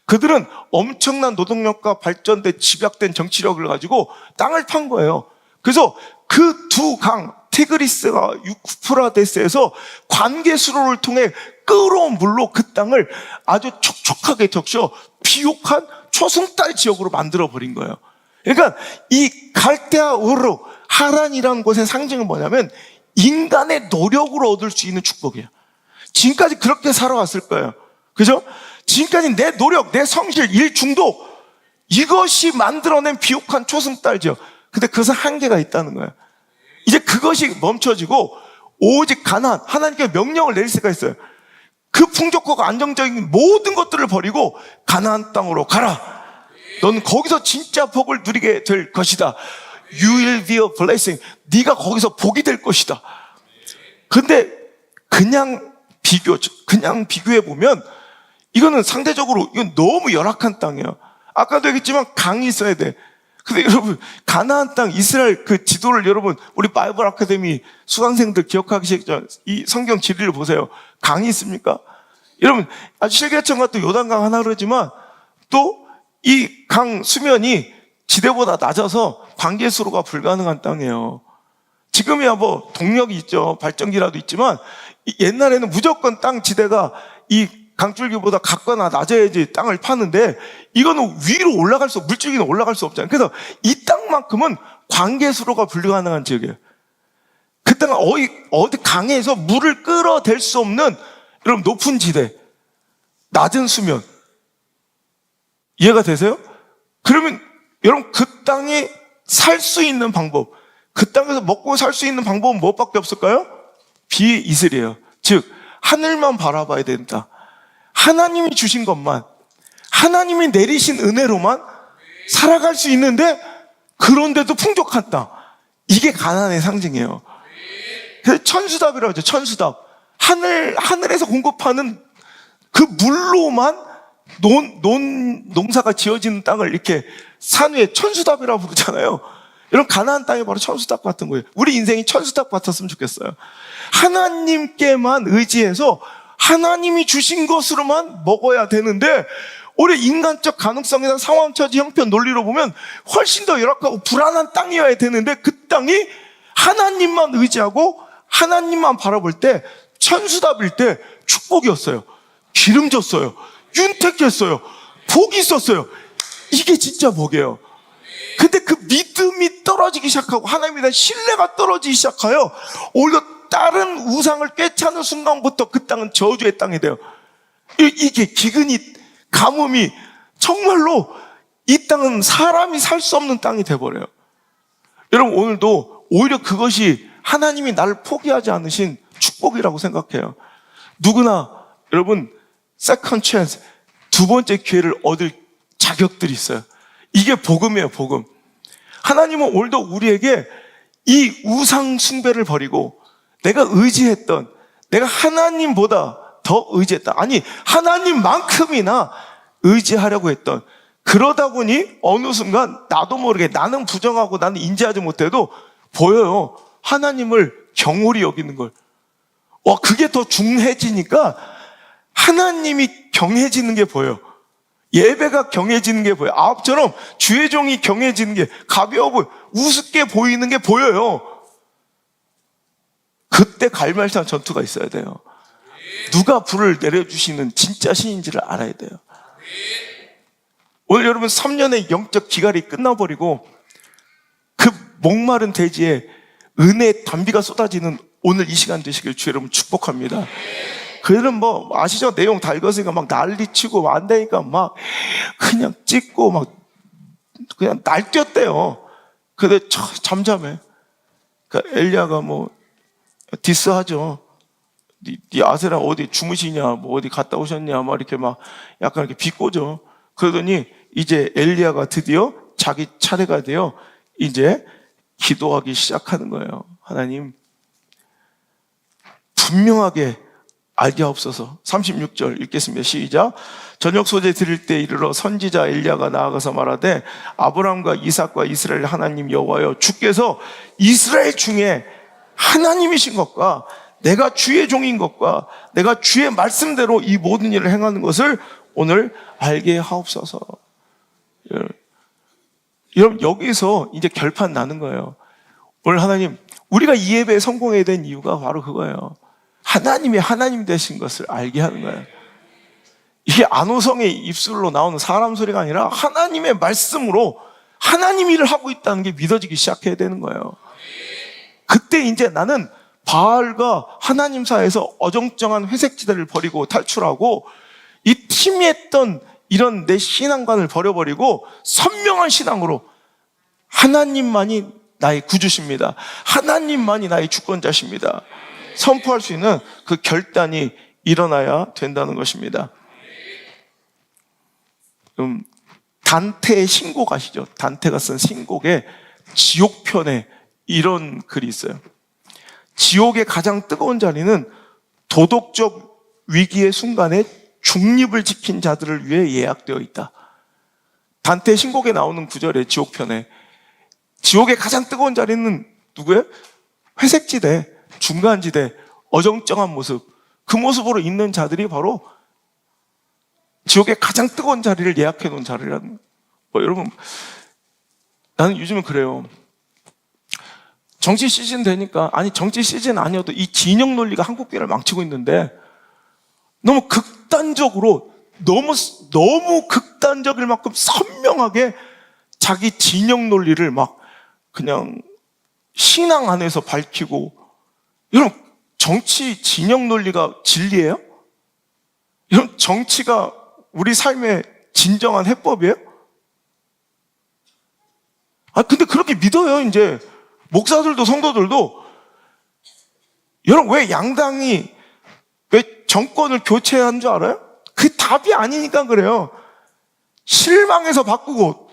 그들은 엄청난 노동력과 발전된 집약된 정치력을 가지고 땅을 판 거예요. 그래서 그 두 강, 티그리스가 유프라데스에서 관계수로를 통해 끓어온 물로 그 땅을 아주 촉촉하게 적셔 비옥한 초승달 지역으로 만들어버린 거예요. 그러니까 이 갈대아 우르, 하란이라는 곳의 상징은 뭐냐면 인간의 노력으로 얻을 수 있는 축복이에요. 지금까지 그렇게 살아왔을 거예요. 그죠? 지금까지 내 노력, 내 성실, 일 중독, 이것이 만들어낸 비옥한 초승달 지역. 근데 그것은 한계가 있다는 거예요. 이제 그것이 멈춰지고 오직 가나안, 하나님께 명령을 내릴 수가 있어요. 그 풍족하고 안정적인 모든 것들을 버리고 가나안 땅으로 가라. 넌 거기서 진짜 복을 누리게 될 것이다. You will be a blessing. 네가 거기서 복이 될 것이다. 근데 그냥 비교해 보면 이거는 상대적으로 이건 너무 열악한 땅이에요. 아까도 얘기했지만 강이 있어야 돼. 근데 여러분 가나안 땅 이스라엘 그 지도를 여러분 우리 바이블 아카데미 수강생들 기억하시겠죠? 이 성경 지리를 보세요. 강이 있습니까? 여러분 아주 실개천 같은 요단강 하나 그러지만 또 이 강 수면이 지대보다 낮아서 관계수로가 불가능한 땅이에요. 지금이야 뭐 동력이 있죠. 발전기라도 있지만 옛날에는 무조건 땅 지대가 이 강줄기보다 같거나 낮아야지 땅을 파는데 이거는 위로 올라갈 수, 물줄기는 올라갈 수 없잖아요. 그래서 이 땅만큼은 관계수로가 불가능한 지역이에요. 그 땅은 어디 강에서 물을 끌어댈 수 없는 여러분 높은 지대, 낮은 수면. 이해가 되세요? 그러면 여러분 그 땅에 살 수 있는 방법, 그 땅에서 먹고 살 수 있는 방법은 무엇밖에 없을까요? 비이슬이에요. 즉 하늘만 바라봐야 된다. 하나님이 주신 것만, 하나님이 내리신 은혜로만 살아갈 수 있는데 그런데도 풍족한 땅. 이게 가나안의 상징이에요. 그래서 천수답이라고 하죠. 천수답. 하늘에서 공급하는 그 물로만 농사가 지어지는 땅을 이렇게 산 위에 천수답이라고 부르잖아요. 여러분 가나안 땅이 바로 천수답 같은 거예요. 우리 인생이 천수답 같았으면 좋겠어요. 하나님께만 의지해서 하나님이 주신 것으로만 먹어야 되는데 우리 인간적 가능성이나 상황, 처지, 형편, 논리로 보면 훨씬 더 열악하고 불안한 땅이어야 되는데 그 땅이 하나님만 의지하고 하나님만 바라볼 때 천수답일 때 축복이었어요. 기름졌어요. 윤택했어요. 복이 있었어요. 이게 진짜 복이에요. 근데 그 믿음이 떨어지기 시작하고 하나님에 대한 신뢰가 떨어지기 시작하여 오히려 다른 우상을 꿰차는 순간부터 그 땅은 저주의 땅이 돼요. 이게 기근이, 가뭄이 정말로 이 땅은 사람이 살 수 없는 땅이 돼버려요. 여러분 오늘도 오히려 그것이 하나님이 나를 포기하지 않으신 축복이라고 생각해요. 누구나 여러분 세컨드 찬스, 두 번째 기회를 얻을 자격들이 있어요. 이게 복음이에요, 복음. 하나님은 오늘도 우리에게 이 우상 숭배를 버리고 내가 의지했던, 내가 하나님보다 더 의지했다. 아니, 하나님만큼이나 의지하려고 했던, 그러다 보니 어느 순간 나도 모르게 나는 부정하고 나는 인지하지 못해도 보여요. 하나님을 경홀히 여기는 걸. 그게 더 중해지니까 하나님이 경해지는 게 보여요. 예배가 경해지는 게 보여요. 아합처럼 주의 종이 경해지는 게 가벼워 보여, 우습게 보이는 게 보여요. 그때 갈멜산 전투가 있어야 돼요. 누가 불을 내려주시는 진짜 신인지를 알아야 돼요. 오늘 여러분 3년의 영적 기갈이 끝나버리고 그 목마른 대지에 은혜의 단비가 쏟아지는 오늘 이 시간 되시길 주 여러분 축복합니다. 그들은 뭐 아시죠? 내용 다 읽었으니까 막 난리치고 안 되니까 막 그냥 찍고 막 그냥 날뛰었대요. 근데 잠잠해. 그러니까 엘리야가 뭐 디스하죠. 네 아세라 어디 주무시냐, 뭐 어디 갔다 오셨냐, 막 이렇게 막 약간 이렇게 비꼬죠. 그러더니 이제 엘리야가 드디어 자기 차례가 되어 이제 기도하기 시작하는 거예요. 하나님, 분명하게 알게 하옵소서. 36절 읽겠습니다. 시작. 저녁 소재 드릴 때 이르러 선지자 엘리야가 나아가서 말하되 아브라함과 이삭과 이스라엘 하나님 여호와여, 주께서 이스라엘 중에 하나님이신 것과 내가 주의 종인 것과 내가 주의 말씀대로 이 모든 일을 행하는 것을 오늘 알게 하옵소서. 여러분, 여기서 이제 결판 나는 거예요. 오늘 하나님, 우리가 이 예배에 성공해야 된 이유가 바로 그거예요. 하나님이 하나님 되신 것을 알게 하는 거예요. 이게 안호성의 입술로 나오는 사람 소리가 아니라 하나님의 말씀으로 하나님 일을 하고 있다는 게 믿어지기 시작해야 되는 거예요. 그때 이제 나는 바알과 하나님 사이에서 어정쩡한 회색지대를 버리고 탈출하고 이 희미했던 이런 내 신앙관을 버려버리고 선명한 신앙으로 하나님만이 나의 구주십니다. 하나님만이 나의 주권자십니다. 선포할 수 있는 그 결단이 일어나야 된다는 것입니다. 단테의 신곡 아시죠? 단테가 쓴 신곡에 지옥편에 이런 글이 있어요. 지옥의 가장 뜨거운 자리는 도덕적 위기의 순간에 중립을 지킨 자들을 위해 예약되어 있다. 단테의 신곡에 나오는 구절에 지옥편에 지옥의 가장 뜨거운 자리는 누구예요? 회색지대, 중간지대, 어정쩡한 모습, 그 모습으로 있는 자들이 바로 지옥의 가장 뜨거운 자리를 예약해 놓은 자리라는 거예요. 여러분, 나는 요즘은 그래요. 정치 시즌 되니까, 아니 정치 시즌 아니어도 이 진영 논리가 한국교회를 망치고 있는데 너무 극단적으로 너무 극단적일 만큼 선명하게 자기 진영 논리를 막 그냥 신앙 안에서 밝히고. 여러분, 정치 진영 논리가 진리예요? 여러분, 정치가 우리 삶의 진정한 해법이에요? 근데 그렇게 믿어요. 이제 목사들도 성도들도. 여러분, 왜 양당이 왜 정권을 교체한 줄 알아요? 그 답이 아니니까 그래요. 실망해서 바꾸고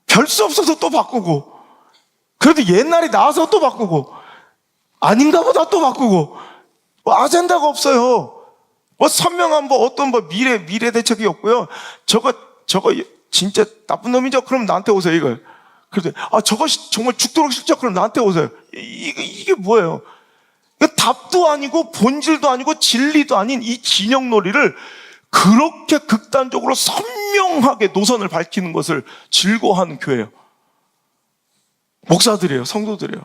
별 수 없어서 또 바꾸고, 그래도 옛날이 나아서 또 바꾸고, 아닌가 보다 또 바꾸고, 아젠다가 없어요. 선명한 어떤 미래 대책이 없고요. 저거 진짜 나쁜 놈이죠? 그럼 나한테 오세요, 이걸. 그래서 저거 정말 죽도록 싫죠? 그럼 나한테 오세요. 이게 뭐예요? 답도 아니고 본질도 아니고 진리도 아닌 이 진영 놀이를 그렇게 극단적으로 선명하게 노선을 밝히는 것을 즐거워하는 교회예요. 목사들이에요, 성도들이에요.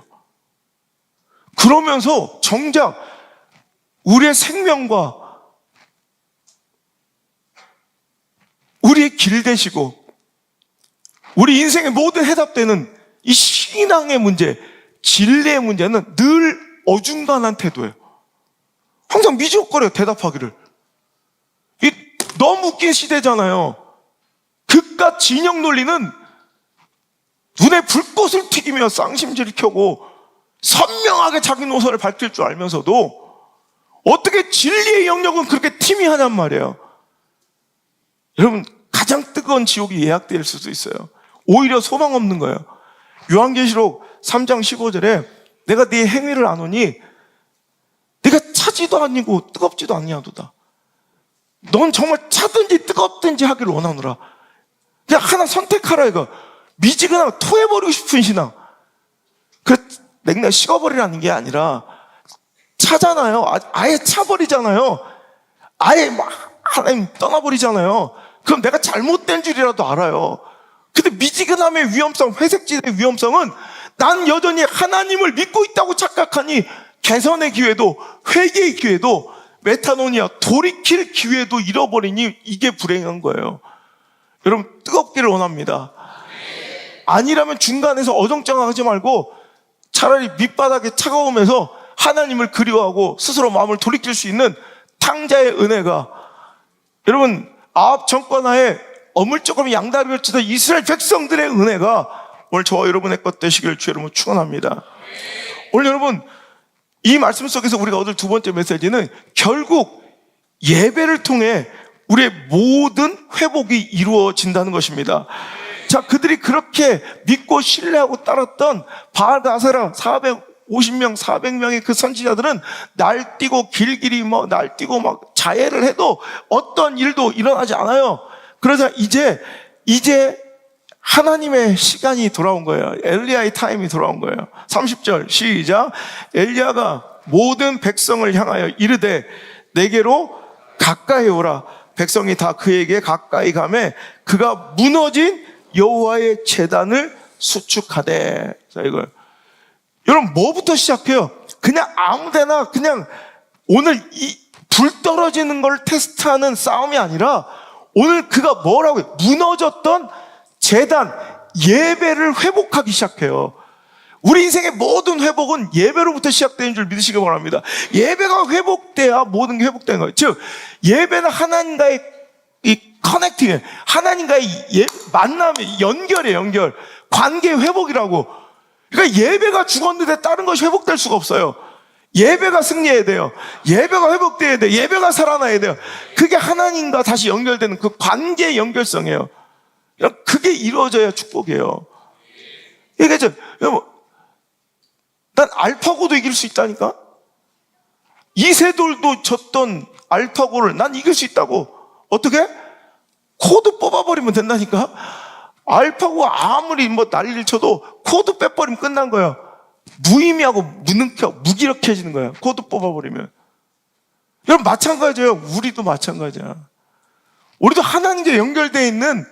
그러면서 정작 우리의 생명과 우리의 길 되시고 우리 인생의 모든 해답되는 이 신앙의 문제, 진리의 문제는 늘 어중간한 태도예요. 항상 미적거려요, 대답하기를. 너무 웃긴 시대잖아요. 극과 진영 논리는 눈에 불꽃을 튀기며 쌍심지를 켜고 선명하게 자기 노선을 밝힐 줄 알면서도 어떻게 진리의 영역은 그렇게 티미하냔 말이에요. 여러분, 가장 뜨거운 지옥이 예약될 수도 있어요. 오히려 소망 없는 거예요. 요한계시록 3장 15절에 내가 네 행위를 아노니 네가 차지도 아니고 뜨겁지도 아니하도다. 넌 정말 차든지 뜨겁든지 하기를 원하노라. 그냥 하나 선택하라 이거. 미지근하고 토해버리고 싶은 신앙. 냉내 식어버리라는 게 아니라 차잖아요. 아예 차버리잖아요. 아예 막 하나님 떠나버리잖아요. 그럼 내가 잘못된 줄이라도 알아요. 근데 미지근함의 위험성, 회색지대의 위험성은 난 여전히 하나님을 믿고 있다고 착각하니 개선의 기회도, 회개의 기회도, 메타노니아, 돌이킬 기회도 잃어버리니 이게 불행한 거예요. 여러분, 뜨겁기를 원합니다. 아니라면 중간에서 어정쩡하지 말고 차라리 밑바닥에 차가우면서 하나님을 그리워하고 스스로 마음을 돌이킬 수 있는 탕자의 은혜가, 여러분, 아합 정권하에 어물쩍어물 양다리를 치던 이스라엘 백성들의 은혜가 오늘 저와 여러분의 것 되시기를 주의 이름으로 축원합니다. 오늘 여러분, 이 말씀 속에서 우리가 얻을 두 번째 메시지는 결국 예배를 통해 우리의 모든 회복이 이루어진다는 것입니다. 자, 그들이 그렇게 믿고 신뢰하고 따랐던 바알과 아세라 350명, 400명의 그 선지자들은 날뛰고 길길이 날뛰고 막 자해를 해도 어떤 일도 일어나지 않아요. 그러자 이제 하나님의 시간이 돌아온 거예요. 엘리야의 타임이 돌아온 거예요. 30절 시작. 엘리야가 모든 백성을 향하여 이르되 내게로 가까이 오라. 백성이 다 그에게 가까이 가매 그가 무너진 여호와의 제단을 수축하되. 자, 이거 여러분 뭐부터 시작해요? 그냥 아무데나 그냥 오늘 이 불 떨어지는 걸 테스트하는 싸움이 아니라 오늘 그가 뭐라고 해요? 무너졌던 제단, 예배를 회복하기 시작해요. 우리 인생의 모든 회복은 예배로부터 시작되는 줄 믿으시기 바랍니다. 예배가 회복돼야 모든 게 회복되는 거예요. 즉 예배는 하나님과의 이 커넥팅이에요. 하나님과의 만남의 연결이에요. 연결. 관계 회복이라고. 그러니까 예배가 죽었는데 다른 것이 회복될 수가 없어요. 예배가 승리해야 돼요. 예배가 회복돼야 돼요. 예배가 살아나야 돼요. 그게 하나님과 다시 연결되는 그 관계의 연결성이에요. 그게 이루어져야 축복이에요. 이게 여러분, 난 알파고도 이길 수 있다니까? 이세돌도 졌던 알파고를 난 이길 수 있다고. 어떻게? 코드 뽑아버리면 된다니까? 알파고가 아무리 난리를 쳐도 코드 빼버리면 끝난 거야. 무의미하고 무기력해지는 거야. 코드 뽑아버리면. 여러분 마찬가지예요. 우리도 마찬가지야. 우리도 하나님과 연결되어 있는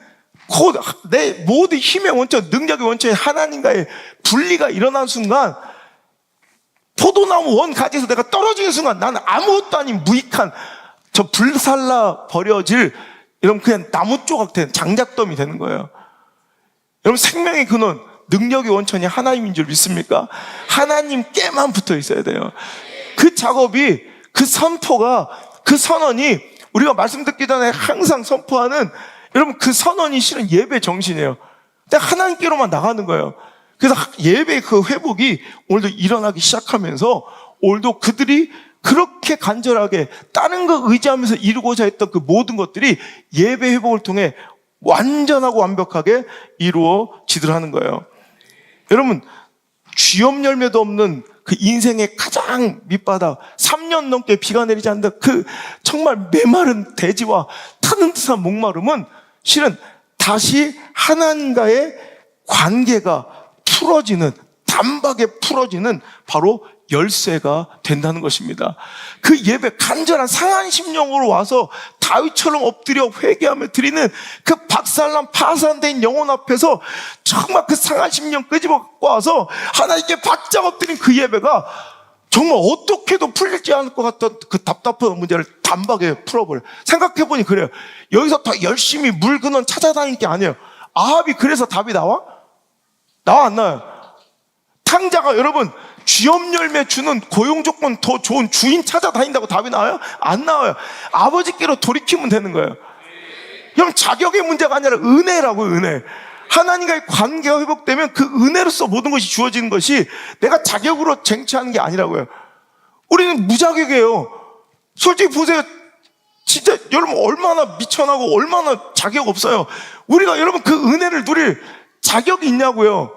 코드, 내 모든 힘의 원천, 능력의 원천에 하나님과의 분리가 일어난 순간 포도나무 원 가지에서 내가 떨어지는 순간 나는 아무것도 아닌 무익한 저 불살라 버려질 이런 그냥 나무 조각 된 장작더미 되는 거예요. 여러분 생명의 근원, 능력의 원천이 하나님인 줄 믿습니까? 하나님께만 붙어 있어야 돼요. 그 작업이, 그 선포가, 그 선언이 우리가 말씀 듣기 전에 항상 선포하는 여러분 그 선언이 실은 예배 정신이에요. 근데 하나님께로만 나가는 거예요. 그래서 예배의 그 회복이 오늘도 일어나기 시작하면서 오늘도 그들이 그렇게 간절하게 다른 거 의지하면서 이루고자 했던 그 모든 것들이 예배 회복을 통해 완전하고 완벽하게 이루어지도록 하는 거예요. 여러분 쥐업 열매도 없는 그 인생의 가장 밑바닥 3년 넘게 비가 내리지 않는다 그 정말 메마른 대지와 타는 듯한 목마름은 실은 다시 하나님과의 관계가 풀어지는 단박에 풀어지는 바로 열쇠가 된다는 것입니다. 그 예배 간절한 상한 심령으로 와서 다윗처럼 엎드려 회개하며 드리는 그 박살난 파산된 영혼 앞에서 정말 그 상한 심령 끄집어갖고 와서 하나님께 바짝 엎드린 그 예배가 정말 어떻게도 풀리지 않을 것 같던 그 답답한 문제를 단박에 풀어버려요. 생각해보니 그래요. 여기서 더 열심히 물 근원 찾아다니는 게 아니에요. 아합이 그래서 답이 나와? 나와 안 나와요? 탕자가 여러분 쥐업 열매 주는 고용 조건 더 좋은 주인 찾아다닌다고 답이 나와요? 안 나와요. 아버지께로 돌이키면 되는 거예요. 그럼 자격의 문제가 아니라 은혜라고요. 은혜. 하나님과의 관계가 회복되면 그 은혜로서 모든 것이 주어지는 것이 내가 자격으로 쟁취하는 게 아니라고요. 우리는 무자격이에요. 솔직히 보세요. 진짜 여러분 얼마나 미천하고 얼마나 자격 없어요. 우리가 여러분 그 은혜를 누릴 자격이 있냐고요.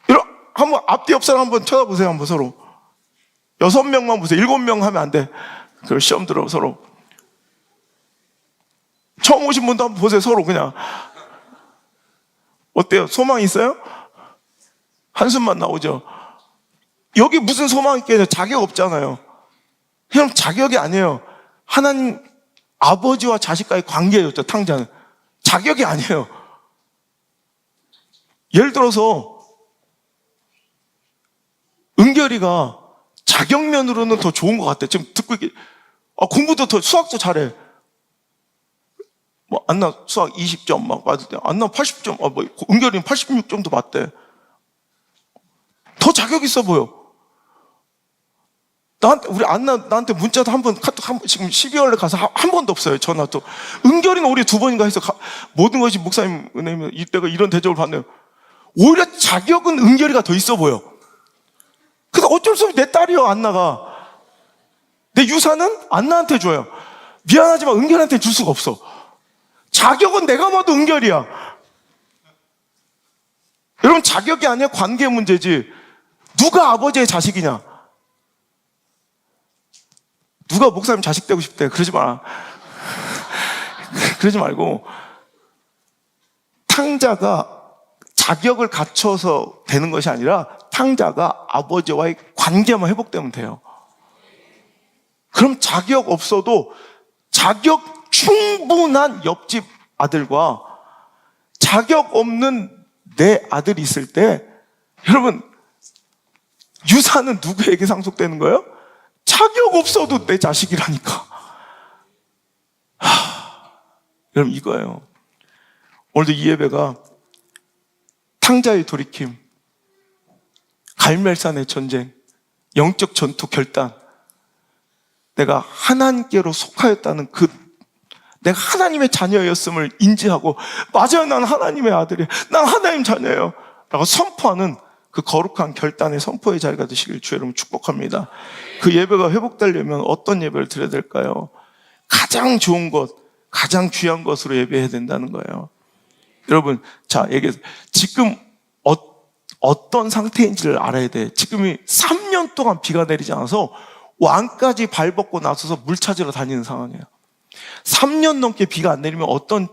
여러분 한번 앞뒤 옆 사람 한번 쳐다보세요. 한번 서로 6명만 보세요. 7명 하면 안 돼. 그 시험 들어 서로. 처음 오신 분도 한번 보세요. 서로 그냥. 어때요? 소망 있어요? 한숨만 나오죠. 여기 무슨 소망이 있겠어요? 자격 없잖아요. 그냥 자격이 아니에요. 하나님 아버지와 자식과의 관계였죠. 탕자는 자격이 아니에요. 예를 들어서 은결이가 자격면으로는 더 좋은 것 같아. 지금 듣고 있기 공부도 더 수학도 잘해. 안나 수학 20점 막 맞을 때 안나 80점 은결이는 86점도 맞대. 더 자격 있어 보여. 우리 안나 나한테 문자도 카톡 지금 12월에 가서 한 번도 없어요. 전화도. 은결이는 우리 2번인가 해서 모든 것이 목사님 은혜면 이때가 이런 대접을 받네요. 오히려 자격은 은결이가 더 있어 보여. 근데 어쩔 수 없이 내 딸이요. 안나가. 내 유산은 안나한테 줘요. 미안하지만 은결한테 줄 수가 없어. 자격은 내가 봐도 은결이야. 여러분, 자격이 아니야. 관계 문제지. 누가 아버지의 자식이냐? 누가 목사님 자식 되고 싶대? 그러지 마라. 그러지 말고, 탕자가 자격을 갖춰서 되는 것이 아니라 탕자가 아버지와의 관계만 회복되면 돼요. 그럼 자격 없어도 자격 충분한 옆집 아들과 자격 없는 내 아들이 있을 때, 여러분, 유산은 누구에게 상속되는 거예요? 자격 없어도 내 자식이라니까. 여러분, 이거예요. 오늘도 이 예배가 탕자의 돌이킴, 갈멜산의 전쟁, 영적 전투 결단, 내가 하나님께로 속하였다는 내가 하나님의 자녀였음을 인지하고, 맞아요, 난 하나님의 아들이에요, 난 하나님 자녀예요 라고 선포하는 그 거룩한 결단의 선포의 자리가 되시길 주 여러분 축복합니다. 그 예배가 회복되려면 어떤 예배를 드려야 될까요? 가장 좋은 것, 가장 귀한 것으로 예배해야 된다는 거예요. 여러분, 자, 얘기해서 지금 어떤 상태인지를 알아야 돼. 지금이 3년 동안 비가 내리지 않아서 왕까지 발벗고 나서서 물 찾으러 다니는 상황이에요. 3년 넘게 비가 안 내리면 어떤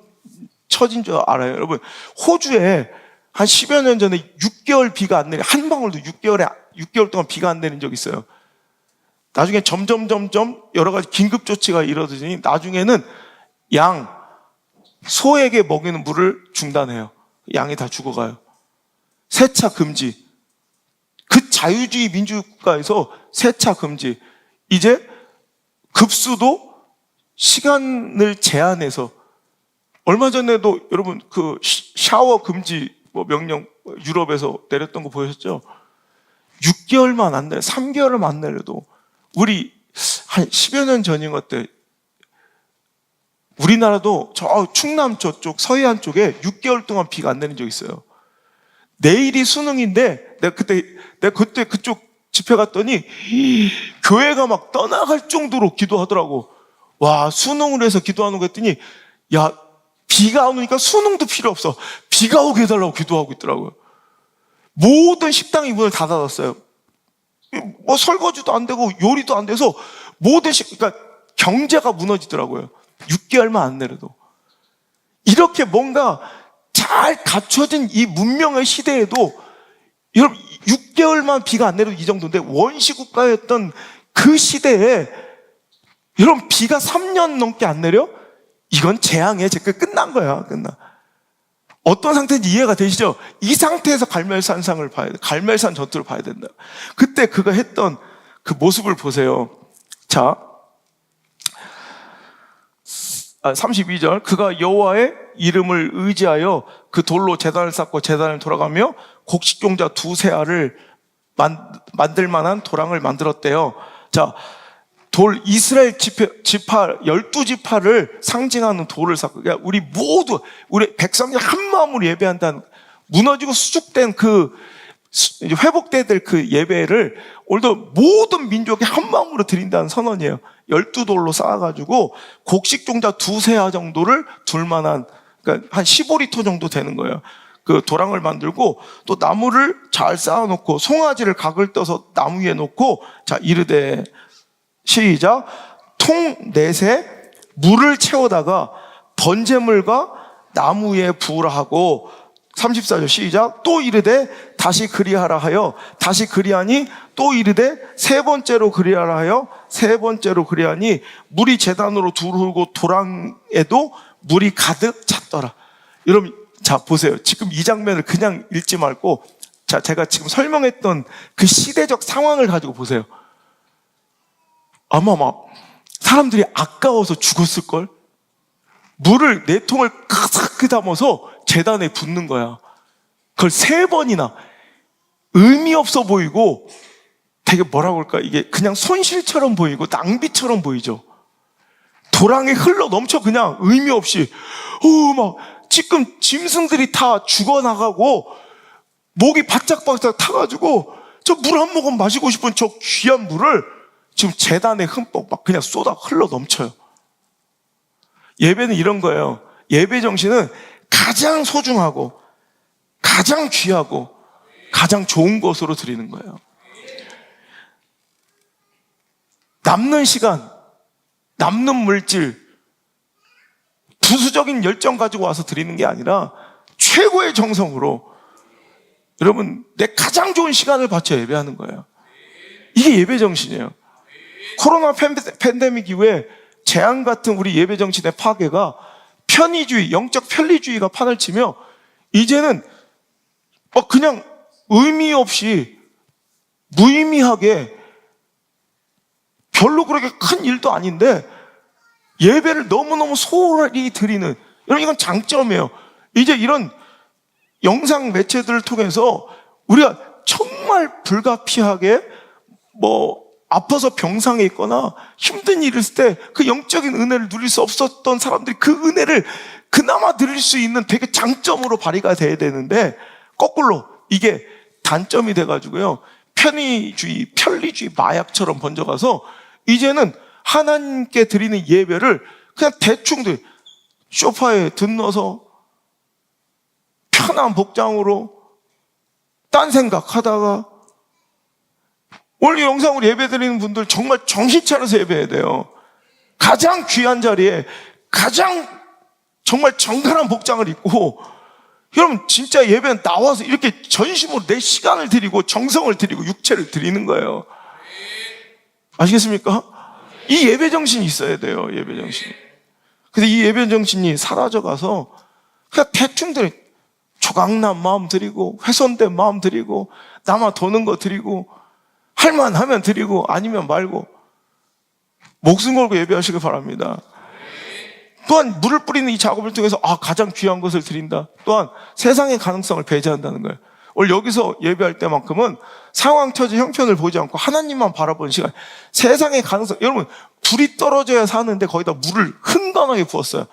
처진 줄 알아요? 여러분, 호주에 한 10여 년 전에 6개월 비가 안 내려, 한 방울도 6개월 동안 비가 안 내린 적이 있어요. 나중에 점점 여러 가지 긴급 조치가 이루어지니 나중에는 소에게 먹이는 물을 중단해요. 양이 다 죽어가요. 세차 금지. 그 자유주의 민주국가에서 세차 금지. 이제 급수도 시간을 제한해서, 얼마 전에도 여러분 그 샤워 금지 명령 유럽에서 내렸던 거 보셨죠? 6개월만 안 내려, 3개월만 안 내려도, 우리 한 10여 년 전인 것 같아. 우리나라도 저 충남 저쪽 서해안 쪽에 6개월 동안 비가 안 내린 적 있어요. 내일이 수능인데 내가 그때 그쪽 집회 갔더니 교회가 막 떠나갈 정도로 기도하더라고. 와, 수능을 해서 기도하는 거 했더니, 야, 비가 안 오니까 수능도 필요 없어, 비가 오게 해달라고 기도하고 있더라고요. 모든 식당이 문을 다 닫았어요. 뭐 설거지도 안 되고 요리도 안 돼서 그러니까 경제가 무너지더라고요. 6개월만 안 내려도. 이렇게 뭔가 잘 갖춰진 이 문명의 시대에도, 여러분, 6개월만 비가 안 내려도 이 정도인데, 원시국가였던 그 시대에 여러분 비가 3년 넘게 안 내려? 이건 재앙이에요. 끝난 거야. 끝나. 어떤 상태인지 이해가 되시죠? 이 상태에서 갈멜산상을 봐야 돼. 갈멜산 전투를 봐야 된다. 그때 그가 했던 그 모습을 보세요. 자, 32절. 그가 여호와의 이름을 의지하여 그 돌로 제단을 쌓고 제단을 돌아가며 곡식종자 2세 알을 만들 만한 도랑을 만들었대요. 자, 이스라엘 지파 12지파를 상징하는 돌을 쌓고, 그러니까 우리 백성이 한 마음으로 예배한다는, 무너지고 수축된 회복돼야 될 그 예배를 오늘도 모든 민족이 한 마음으로 드린다는 선언이에요. 12돌로 쌓아가지고 곡식종자 2세아 정도를 둘 만한, 그러니까 한 15리터 정도 되는 거예요. 그 도랑을 만들고, 또 나무를 잘 쌓아놓고 송아지를 각을 떠서 나무 위에 놓고, 자, 이르되, 시작. 통 넷에 물을 채우다가 번제물과 나무 위에 부으라 하고, 34절 시작. 또 이르되 다시 그리하라 하여, 다시 그리하니, 또 이르되 세 번째로 그리하라 하여, 세 번째로 그리하니, 물이 제단으로 두르고 도랑에도 물이 가득 찼더라. 여러분, 자, 보세요. 지금 이 장면을 그냥 읽지 말고, 자, 제가 지금 설명했던 그 시대적 상황을 가지고 보세요. 아마 막 사람들이 아까워서 죽었을걸? 물을 4통을 크게 담아서 제단에 붓는 거야. 그걸 3번이나. 의미 없어 보이고 되게 뭐라고 할까, 이게 그냥 손실처럼 보이고 낭비처럼 보이죠. 도랑에 흘러 넘쳐, 그냥 의미 없이. 막 지금 짐승들이 다 죽어나가고 목이 바짝바짝 타가지고 저 물 한 모금 마시고 싶은 저 귀한 물을 지금 제단에 흠뻑 막 그냥 쏟아 흘러 넘쳐요. 예배는 이런 거예요. 예배 정신은 가장 소중하고 가장 귀하고 가장 좋은 것으로 드리는 거예요. 남는 시간, 남는 물질, 부수적인 열정 가지고 와서 드리는 게 아니라 최고의 정성으로 여러분 내 가장 좋은 시간을 바쳐 예배하는 거예요. 이게 예배 정신이에요. 코로나 팬데믹 이후에 재앙 같은 우리 예배 정신의 파괴가 편의주의, 영적 편리주의가 판을 치며 이제는 그냥 의미 없이 무의미하게 별로 그렇게 큰 일도 아닌데 예배를 너무너무 소홀히 드리는, 여러분 이건 장점이에요. 이제 이런 영상 매체들을 통해서 우리가 정말 불가피하게 아파서 병상에 있거나 힘든 일을 있을 때 그 영적인 은혜를 누릴 수 없었던 사람들이 그 은혜를 그나마 누릴 수 있는 되게 장점으로 발휘가 돼야 되는데 거꾸로 이게 단점이 돼가지고요, 편의주의, 편리주의 마약처럼 번져가서 이제는 하나님께 드리는 예배를 그냥 대충 소파에 든넣어서 편한 복장으로 딴 생각하다가, 오늘 영상으로 예배 드리는 분들 정말 정신 차려서 예배해야 돼요. 가장 귀한 자리에 가장 정말 정갈한 복장을 입고, 여러분 진짜 예배는 나와서 이렇게 전심으로 내 시간을 드리고 정성을 드리고 육체를 드리는 거예요. 아시겠습니까? 이 예배 정신이 있어야 돼요. 예배 정신이. 근데 이 예배 정신이 사라져가서 그냥 대충 조각난 마음 드리고 훼손된 마음 드리고 남아 도는 거 드리고 할만하면 드리고 아니면 말고 목숨 걸고 예배하시길 바랍니다. 또한 물을 뿌리는 이 작업을 통해서 가장 귀한 것을 드린다. 또한 세상의 가능성을 배제한다는 거예요. 오늘 여기서 예배할 때만큼은 상황, 처지, 형편을 보지 않고 하나님만 바라보는 시간. 세상의 가능성, 여러분 불이 떨어져야 사는데 거기다 물을 흥건하게 부었어요.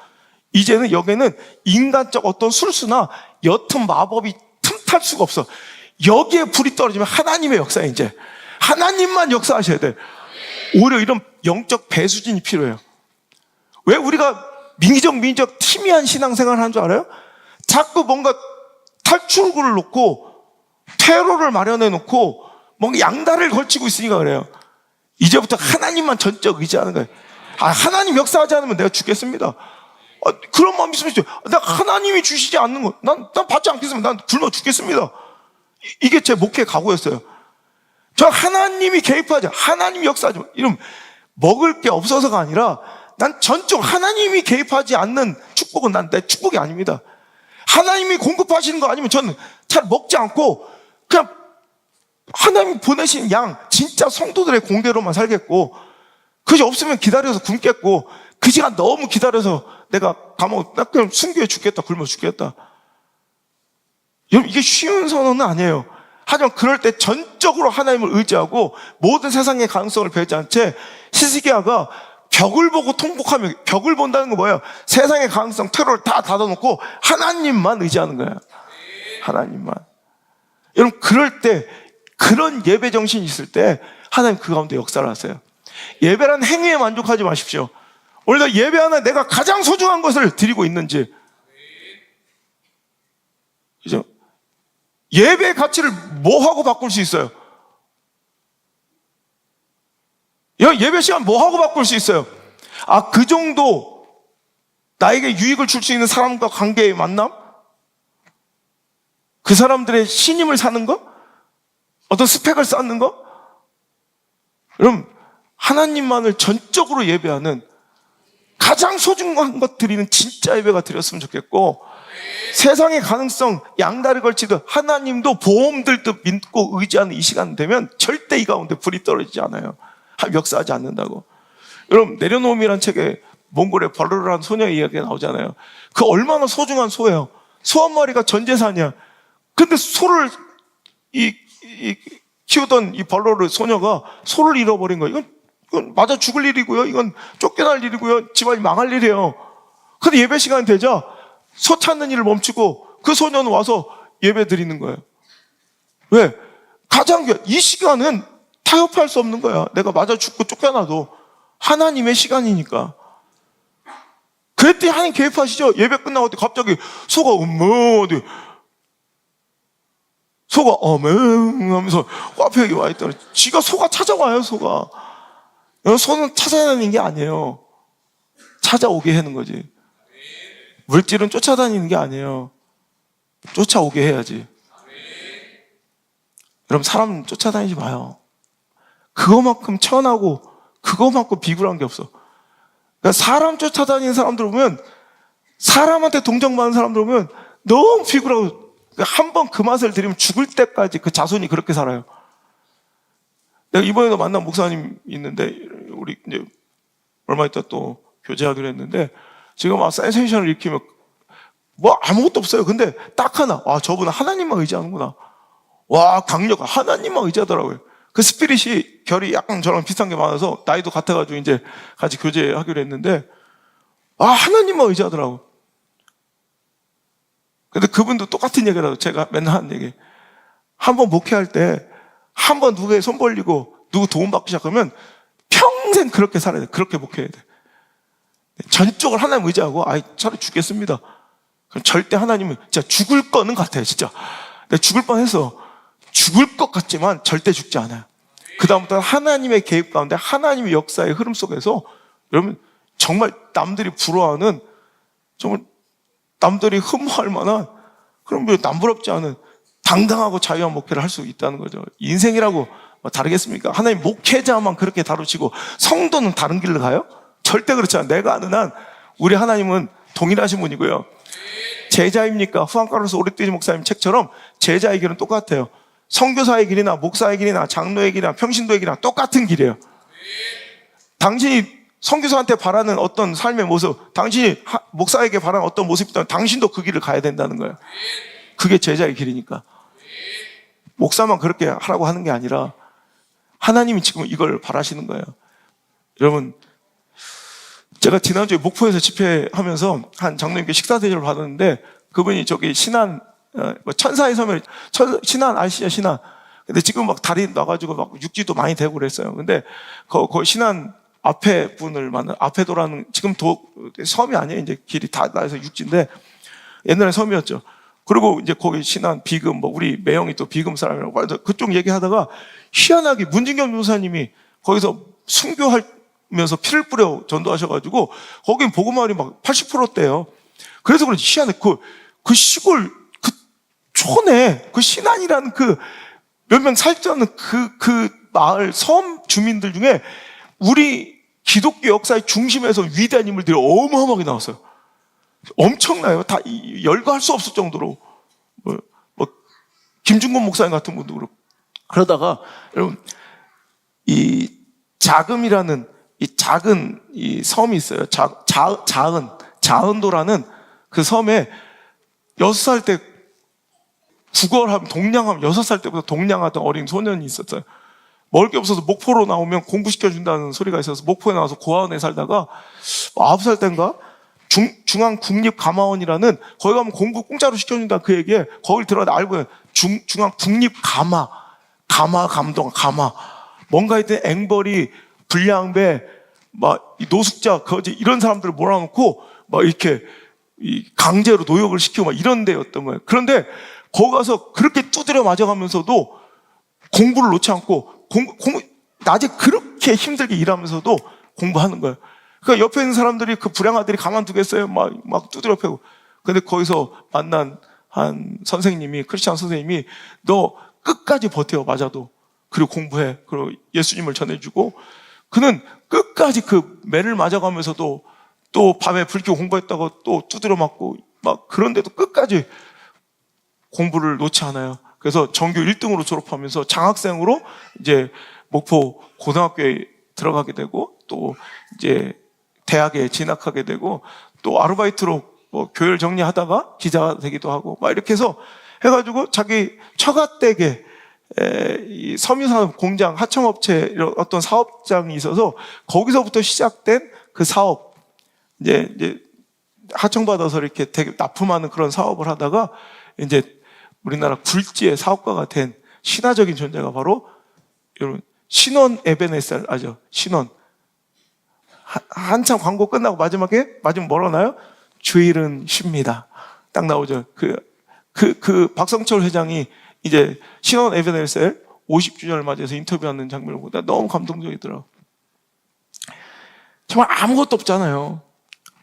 이제는 여기는 인간적 어떤 술수나 옅은 마법이 틈탈 수가 없어. 여기에 불이 떨어지면 하나님의 역사에 이제 하나님만 역사하셔야 돼. 오히려 이런 영적 배수진이 필요해요. 왜 우리가 민족 희미한 신앙생활을 하는 줄 알아요? 자꾸 뭔가 탈출구를 놓고 퇴로를 마련해 놓고 뭔가 양다리를 걸치고 있으니까 그래요. 이제부터 하나님만 전적 의지하는 거예요. 하나님 역사하지 않으면 내가 죽겠습니다. 그런 마음이 있으면 내가 하나님이 주시지 않는 거 난 받지 않겠습니다. 난 굶어 죽겠습니다. 이게 제 목회 각오였어요. 저 하나님이 개입하지, 하나님 역사하지 마. 이러면 먹을 게 없어서가 아니라 난 전적 하나님이 개입하지 않는 축복은 난 내 축복이 아닙니다. 하나님이 공급하시는 거 아니면 저는 잘 먹지 않고 그냥 하나님이 보내신 양, 진짜 성도들의 공대로만 살겠고, 그것이 없으면 기다려서 굶겠고, 그 시간 너무 기다려서 내가 나 그냥 순교해 죽겠다, 굶어 죽겠다. 여러분 이게 쉬운 선언은 아니에요. 하지만 그럴 때 전적으로 하나님을 의지하고 모든 세상의 가능성을 배제한 채 히스기야가 벽을 보고 통곡하며, 벽을 본다는 건 뭐예요? 세상의 가능성, 테러를 다 닫아놓고 하나님만 의지하는 거예요. 하나님만. 여러분 그럴 때, 그런 예배 정신이 있을 때 하나님 그 가운데 역사를 하세요. 예배란 행위에 만족하지 마십시오. 오늘도 예배 하나 내가 가장 소중한 것을 드리고 있는지, 그죠? 예배의 가치를 뭐하고 바꿀 수 있어요? 예배 시간 뭐하고 바꿀 수 있어요? 그 정도 나에게 유익을 줄 수 있는 사람과 관계의 만남? 그 사람들의 신임을 사는 거? 어떤 스펙을 쌓는 거? 여러분 하나님만을 전적으로 예배하는 가장 소중한 것 드리는 진짜 예배가 드렸으면 좋겠고, 세상의 가능성 양다리 걸치듯 하나님도 보험들듯 믿고 의지하는 이 시간 되면 절대 이 가운데 불이 떨어지지 않아요. 역사하지 않는다고. 여러분 내려놓음이란 책에 몽골의 벌르라는 소녀의 이야기가 나오잖아요. 그 얼마나 소중한 소예요. 소 한 마리가 전 재산이야. 근데 소를 키우던 이 벌르르 소녀가 소를 잃어버린 거예요. 이건 맞아 죽을 일이고요. 이건 쫓겨날 일이고요. 집안이 망할 일이에요. 근데 예배 시간이 되자 소 찾는 일을 멈추고 그 소녀는 와서 예배 드리는 거예요. 왜? 가장 이 시간은 타협할 수 없는 거야. 내가 맞아 죽고 쫓겨나도 하나님의 시간이니까. 그랬더니 하나님 개입하시죠. 예배 끝나고 갑자기 소가 어디 소가 어맹 하면서 앞에 여기 와 있더니 지가 소가 찾아와요. 소가 소는 찾아다니는 게 아니에요. 찾아오게 하는 거지. 물질은 쫓아다니는 게 아니에요. 쫓아오게 해야지. 여러분, 사람 쫓아다니지 마요. 그거만큼 천하고 그거만큼 비굴한 게 없어. 그러니까 사람 쫓아다니는 사람들 보면, 사람한테 동정받는 사람들 보면 너무 비굴하고, 한 번 그 맛을 들이면 죽을 때까지 그 자손이 그렇게 살아요. 내가 이번에도 만난 목사님 있는데, 우리 이제 얼마 있다 또 교제하기로 했는데, 지금 막 센세이션을 일으키면 뭐 아무것도 없어요. 근데 딱 하나, 저분은 하나님만 의지하는구나. 와, 강력, 하나님만 의지하더라고요. 그 스피릿이 결이 약간 저랑 비슷한 게 많아서 나이도 같아가지고 이제 같이 교제하기로 했는데, 하나님만 의지하더라고. 근데 그분도 똑같은 얘기를 하고, 제가 맨날 하는 얘기. 한번 목회할 때, 한번 누구에 손 벌리고 누구 도움받기 시작하면 평생 그렇게 살아야 돼. 그렇게 목회해야 돼. 전적으로 하나님 의지하고, 차라리 죽겠습니다. 그럼 절대 하나님은 진짜 죽을 거는 같아요. 진짜. 내가 죽을 뻔해서 죽을 것 같지만 절대 죽지 않아요. 그 다음부터는 하나님의 계획 가운데 하나님의 역사의 흐름 속에서 여러분 정말 남들이 부러워하는, 정말 남들이 흠모할 만한, 그런 남부럽지 않은 당당하고 자유한 목회를 할 수 있다는 거죠. 인생이라고 뭐 다르겠습니까? 하나님 목회자만 그렇게 다루시고 성도는 다른 길로 가요? 절대 그렇지 않아요. 내가 아는 한 우리 하나님은 동일하신 분이고요. 제자입니까? 후안카르로스 오르띠지 목사님 책처럼 제자의 길은 똑같아요. 선교사의 길이나 목사의 길이나 장로의 길이나 평신도의 길이나 똑같은 길이에요. 당신이 선교사한테 바라는 어떤 삶의 모습, 당신이 목사에게 바라는 어떤 모습이 있다면 당신도 그 길을 가야 된다는 거예요. 그게 제자의 길이니까. 목사만 그렇게 하라고 하는 게 아니라 하나님이 지금 이걸 바라시는 거예요. 여러분, 제가 지난주에 목포에서 집회하면서 한 장로님께 식사 대접을 받았는데, 그분이 저기 신안, 천사의 섬에, 신안 아시죠? 신안. 근데 지금 막 달이 나가지고 막 육지도 많이 되고 그랬어요. 근데 그 신안 앞에 분을 만나, 앞에도라는, 지금 섬이 아니에요. 이제 길이 다 나서 육지인데, 옛날에 섬이었죠. 그리고 이제 거기 신안 비금, 우리 매형이 또 비금 사람이라고 그쪽 얘기하다가 희한하게 문진경 교사님이 거기서 순교하면서 피를 뿌려 전도하셔가지고 거긴 복음화율이 막 80%대요. 그래서 그런지 희한해. 그 시골, 그 촌에 그 신안이라는 그 몇 명 살지 않는 그 마을 섬 주민들 중에 우리 기독교 역사의 중심에서 위대한 인물들이 어마어마하게 나왔어요. 엄청나요. 다 열거할 수 없을 정도로. 김중곤 목사님 같은 분도 그렇고. 그러다가, 여러분, 이 자금이라는 이 작은 이 섬이 있어요. 자은도라는 그 섬에 6살 때 국어하면 동냥하면 6살 때부터 동냥하던 어린 소년이 있었어요. 먹을 게 없어서 목포로 나오면 공부시켜준다는 소리가 있어서 목포에 나와서 고아원에 살다가 9살 때인가 중앙국립가마원이라는, 거기 가면 공부 공짜로 시켜준다 그 얘기에 거길 들어가다 알고, 중앙국립가마, 감동, 뭔가 하여튼 앵벌이, 불량배, 노숙자, 거지, 이런 사람들을 몰아놓고 이렇게 강제로 노역을 시키고 이런 데였던 거예요. 그런데 거기 가서 그렇게 두드려 맞아가면서도 공부를 놓지 않고 낮에 그렇게 힘들게 일하면서도 공부하는 거예요. 그러니까 옆에 있는 사람들이, 그 불량아들이 가만두겠어요? 막 두드려 패고. 근데 거기서 만난 한 선생님이, 크리스찬 선생님이, 너 끝까지 버텨, 맞아도. 그리고 공부해. 그리고 예수님을 전해주고. 그는 끝까지 그 매를 맞아가면서도 또 밤에 불 켜고 공부했다고 또 두드려 맞고 그런데도 끝까지 공부를 놓지 않아요. 그래서 전교 1등으로 졸업하면서 장학생으로 이제 목포 고등학교에 들어가게 되고, 또 이제 대학에 진학하게 되고, 또 아르바이트로 교회를 정리하다가 기자가 되기도 하고, 이렇게 해서 해가지고 자기 처가댁에 이 섬유산업 공장 하청업체 어떤 사업장이 있어서 거기서부터 시작된 그 사업, 이제 하청받아서 이렇게 되게 납품하는 그런 사업을 하다가 이제 우리나라 굴지의 사업가가 된 신화적인 존재가 바로, 여러분, 신원 에베네셀 아죠? 신원. 한참 광고 끝나고 마지막에 뭐라 나요? 주일은 쉽니다. 딱 나오죠. 그 박성철 회장이 이제 신원 에베네셀 50주년을 맞이해서 인터뷰하는 장면을 보다 너무 감동적이더라고요. 정말 아무것도 없잖아요.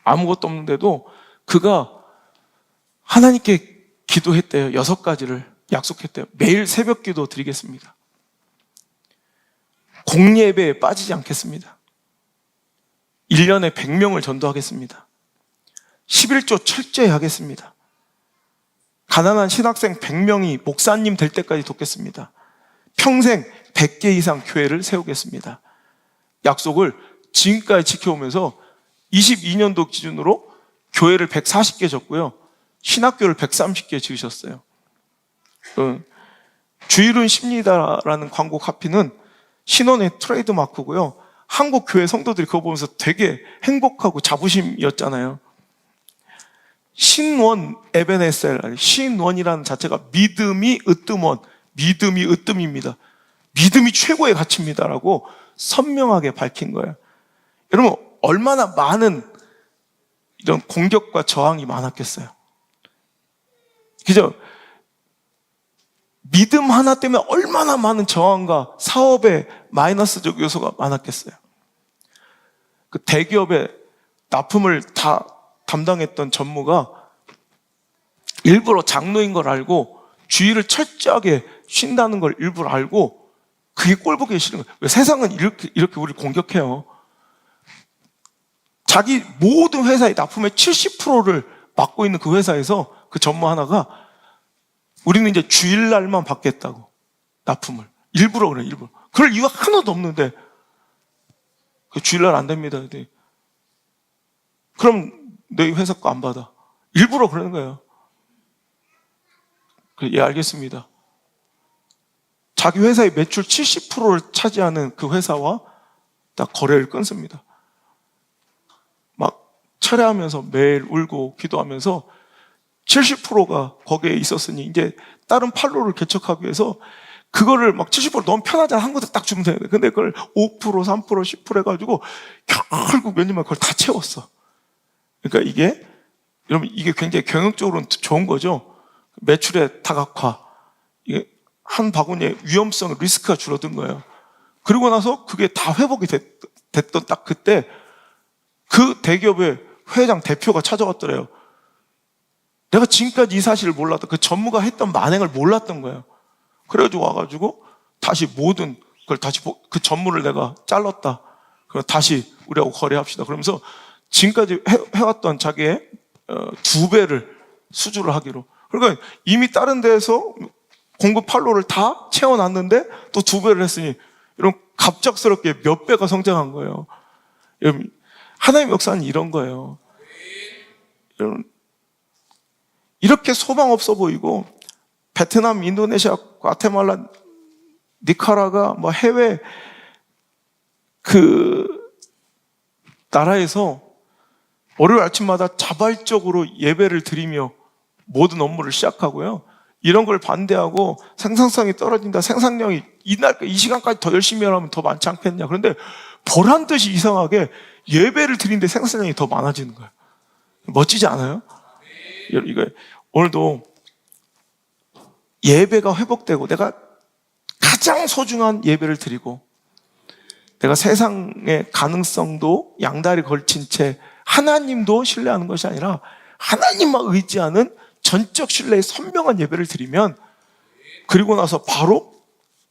아무것도 없는데도 그가 하나님께 기도했대요. 6가지를 약속했대요. 매일 새벽 기도 드리겠습니다. 공예배에 빠지지 않겠습니다. 1년에 100명을 전도하겠습니다. 11조 철저히 하겠습니다. 가난한 신학생 100명이 목사님 될 때까지 돕겠습니다. 평생 100개 이상 교회를 세우겠습니다. 약속을 지금까지 지켜오면서 22년도 기준으로 교회를 140개 졌고요. 신학교를 130개 지으셨어요. 주일은 쉽니다라는 광고 카피는 신원의 트레이드 마크고요. 한국 교회 성도들이 그거 보면서 되게 행복하고 자부심이었잖아요. 신원 에베네셀, 신원이라는 자체가 믿음이 으뜸원, 믿음이 으뜸입니다. 믿음이 최고의 가치입니다라고 선명하게 밝힌 거예요. 여러분, 얼마나 많은 이런 공격과 저항이 많았겠어요. 그죠? 믿음 하나 때문에 얼마나 많은 저항과 사업의 마이너스적 요소가 많았겠어요. 그 대기업의 납품을 다 담당했던 전무가 일부러 장로인 걸 알고 주의를 철저하게 쉰다는 걸 일부러 알고 그게 꼴보기 싫은 거예요. 왜 세상은 이렇게 우리를 공격해요. 자기 모든 회사의 납품의 70%를 맡고 있는 그 회사에서 그 전무 하나가 우리는 이제 주일날만 받겠다고 납품을 일부러 그래. 일부러 그럴 이유가 하나도 없는데 그 주일날 안 됩니다. 그럼 너희 회사 거 안 받아. 일부러 그러는 거예요. 그래, 예, 알겠습니다. 자기 회사의 매출 70%를 차지하는 그 회사와 딱 거래를 끊습니다. 막 철회하면서 매일 울고 기도하면서 70%가 거기에 있었으니 이제 다른 판로를 개척하기 위해서 그거를 막 70% 너무 편하잖아. 한 곳에 딱 주면 되는데. 근데 그걸 5%, 3%, 10% 해가지고 결국 몇 년만 그걸 다 채웠어. 그러니까 여러분, 이게 굉장히 경영적으로는 좋은 거죠. 매출의 다각화. 이게 한 바구니의 위험성, 리스크가 줄어든 거예요. 그리고 나서 그게 다 회복이 됐던 딱 그때 그 대기업의 회장 대표가 찾아왔더래요. 내가 지금까지 이 사실을 몰랐던 그 전무가 했던 만행을 몰랐던 거예요. 그래가지고 와가지고 다시 모든 걸 다시 그 전무를 내가 잘랐다. 그럼 다시 우리하고 거래합시다. 그러면서 지금까지 해왔던 자기의 2배를 수주를 하기로. 그러니까 이미 다른 데에서 공급 판로를 다 채워놨는데 또 2배를 했으니 이런 갑작스럽게 몇 배가 성장한 거예요. 여러분, 하나님의 역사는 이런 거예요. 여러분, 이렇게 소망 없어 보이고 베트남, 인도네시아, 과테말라, 니카라가 뭐 해외 그 나라에서 월요일 아침마다 자발적으로 예배를 드리며 모든 업무를 시작하고요. 이런 걸 반대하고 생산성이 떨어진다. 생산량이 이 시간까지 더 열심히 하면 더 많지 않겠냐. 그런데 보란 듯이 이상하게 예배를 드리는데 생산량이 더 많아지는 거예요. 멋지지 않아요? 이거 오늘도 예배가 회복되고 내가 가장 소중한 예배를 드리고 내가 세상의 가능성도 양다리 걸친 채 하나님도 신뢰하는 것이 아니라 하나님만 의지하는 전적 신뢰의 선명한 예배를 드리면 그리고 나서 바로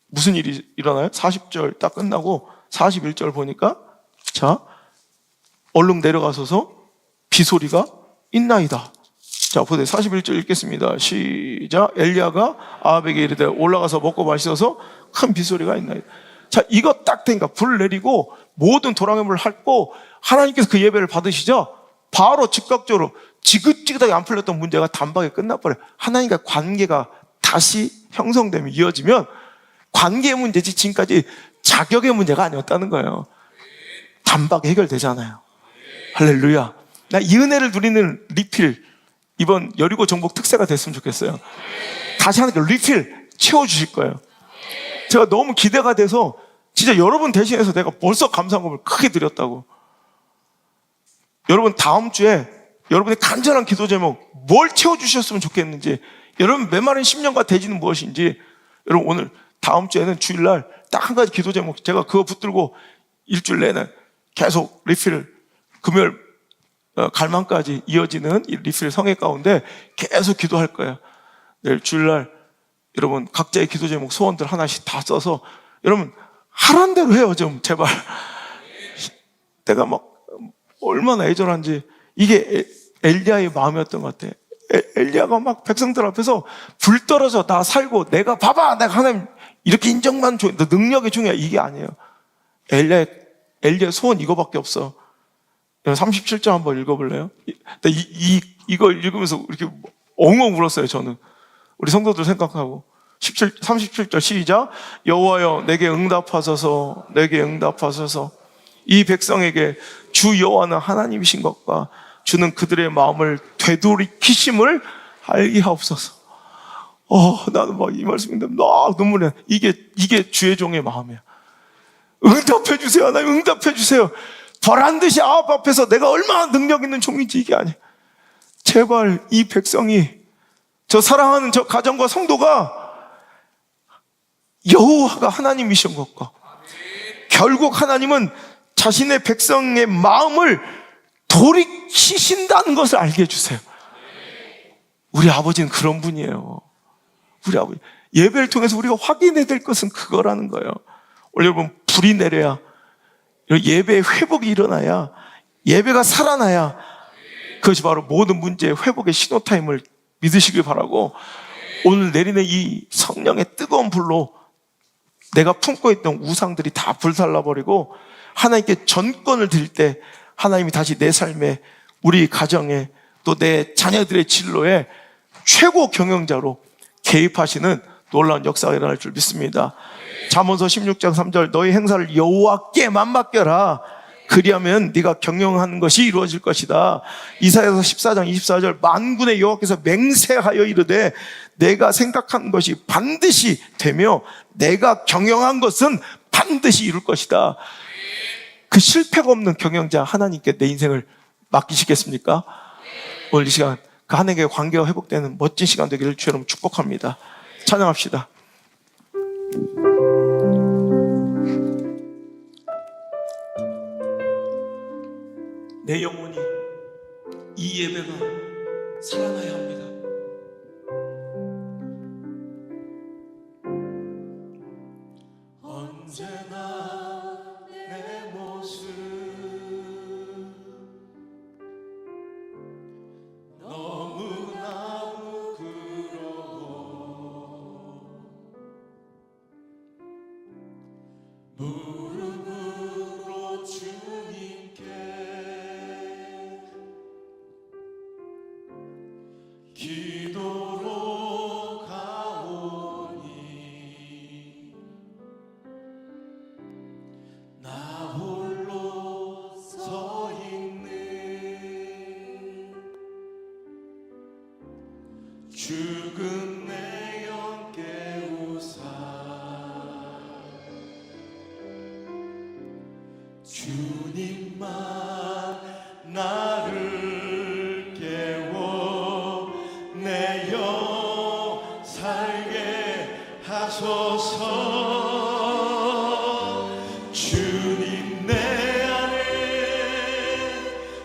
무슨 일이 일어나요? 40절 딱 끝나고 41절 보니까 자 얼른 내려가서서 비소리가 있나이다. 자, 보세요. 41절 읽겠습니다. 시작. 엘리야가 아합에게 이르되 올라가서 먹고 마시어서 큰 비소리가 있나이다. 자, 이거 딱 되니까 불 내리고 모든 도랑해물을 핥고 하나님께서 그 예배를 받으시죠. 바로 즉각적으로 지긋지긋하게 안 풀렸던 문제가 단박에 끝나버려요. 하나님과 관계가 다시 형성되면 이어지면 관계의 문제지 지금까지 자격의 문제가 아니었다는 거예요. 단박에 해결되잖아요. 할렐루야. 나 이 은혜를 누리는 리필 이번 여리고 정복 특세가 됐으면 좋겠어요. 다시 하나님께 리필 채워주실 거예요. 제가 너무 기대가 돼서 진짜 여러분 대신해서 내가 벌써 감사함을 크게 드렸다고. 여러분 다음 주에 여러분의 간절한 기도 제목 뭘 채워주셨으면 좋겠는지 여러분 메마른 10년과 대지는 무엇인지, 여러분 오늘 다음 주에는 주일날 딱 한 가지 기도 제목, 제가 그거 붙들고 일주일 내내 계속 리필을, 금요일 갈망까지 이어지는 이 리필 성회 가운데 계속 기도할 거예요. 내일 주일날 여러분 각자의 기도 제목, 소원들 하나씩 다 써서 여러분 하란 대로 해요. 좀 제발. 내가 막 얼마나 애절한지. 이게 엘리야의 마음이었던 것 같아. 엘리야가 막 백성들 앞에서 불 떨어져 나 살고, 내가 봐봐 내가 하나님 이렇게 인정만 줘, 너 능력이 중요해, 이게 아니에요. 엘리야의 소원 이거밖에 없어. 37절 한번 읽어볼래요? 이거 읽으면서 이렇게 엉엉 울었어요. 저는 우리 성도들 생각하고. 37절 시작. 여호와여 내게 응답하소서, 내게 응답하소서. 이 백성에게 주 여호와는 하나님이신 것과 주는 그들의 마음을 되돌이키심을 알게 하옵소서. 나는 막 이 말씀인데 막 눈물이 나. 이게 주의 종의 마음이야. 응답해 주세요. 하나님 응답해 주세요. 보란 듯이 아합 앞에서 내가 얼마나 능력 있는 종인지, 이게 아니야. 제발 이 백성이, 저 사랑하는 저 가정과 성도가 여호와가 하나님이신 것과 결국 하나님은 자신의 백성의 마음을 돌이키신다는 것을 알게 해주세요. 우리 아버지는 그런 분이에요. 우리 아버지 예배를 통해서 우리가 확인해야 될 것은 그거라는 거예요. 원래 여러분 불이 내려야, 예배의 회복이 일어나야, 예배가 살아나야, 그것이 바로 모든 문제의 회복의 신호타임을 믿으시길 바라고, 오늘 내리는 이 성령의 뜨거운 불로 내가 품고 있던 우상들이 다 불살라버리고 하나님께 전권을 드릴 때 하나님이 다시 내 삶에, 우리 가정에, 또 내 자녀들의 진로에 최고 경영자로 개입하시는 놀라운 역사가 일어날 줄 믿습니다. 잠언서 16장 3절 너희 행사를 여호와께만 맡겨라. 그리하면 네가 경영하는 것이 이루어질 것이다. 이사야서 14장 24절 만군의 여호와께서 맹세하여 이르되 내가 생각한 것이 반드시 되며 내가 경영한 것은 반드시 이룰 것이다. 그 실패가 없는 경영자 하나님께 내 인생을 맡기시겠습니까? 오늘 이 시간 그 하나님과의 관계가 회복되는 멋진 시간 되기를 주의 이름으로 축복합니다. 찬양합시다. 내 영혼이 이 예배가 살아나야 합니다. 언제나 내 모습 너무나 부끄러워 무릎으로 주님께 기도로 가오니 나 홀로 서 있는 죽은 내 영 깨우사 주님만 나를 깨워 내 영 살게 하소서. 주님 내 안에,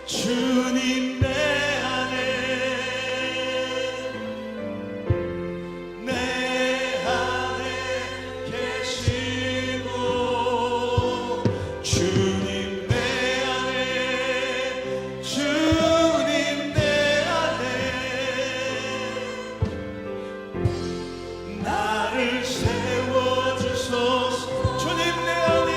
주님 내 안에, 내 안에 계시고 주님 내 안에, 주님 내 안에 나를 세워주소서. 주님 내 안에,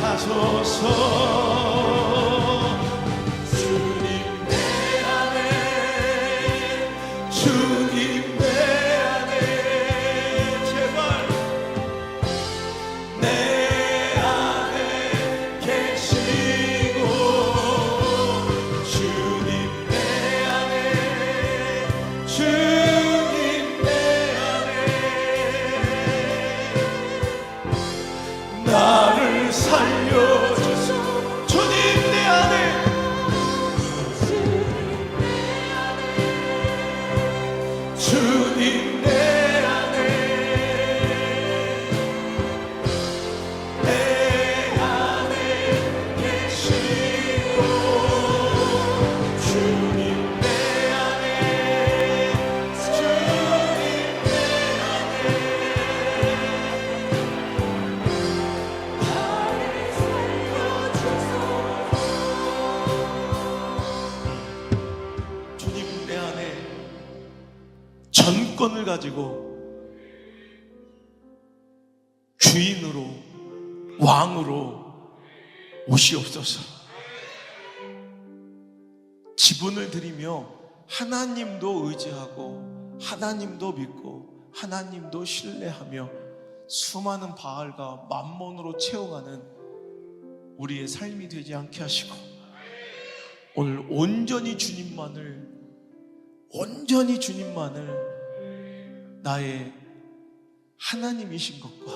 하소서. 주님 내 안에, 주님 내 안에 제발 내 안에 계시고, 주님 내 안에, 주님 내 안에 나를 살려주소. 주님 내 안에, 주님 내 안에, 내 안에 계시고, 주님 내 안에, 주님 내 안에 나를 살려주소. 주님 내 안에 전권을 가지고 주인으로, 왕으로 오시옵소서. 지분을 드리며 하나님도 의지하고 하나님도 믿고 하나님도 신뢰하며 수많은 바알과 만몬으로 채워가는 우리의 삶이 되지 않게 하시고, 오늘 온전히 주님만을 나의 하나님이신 것과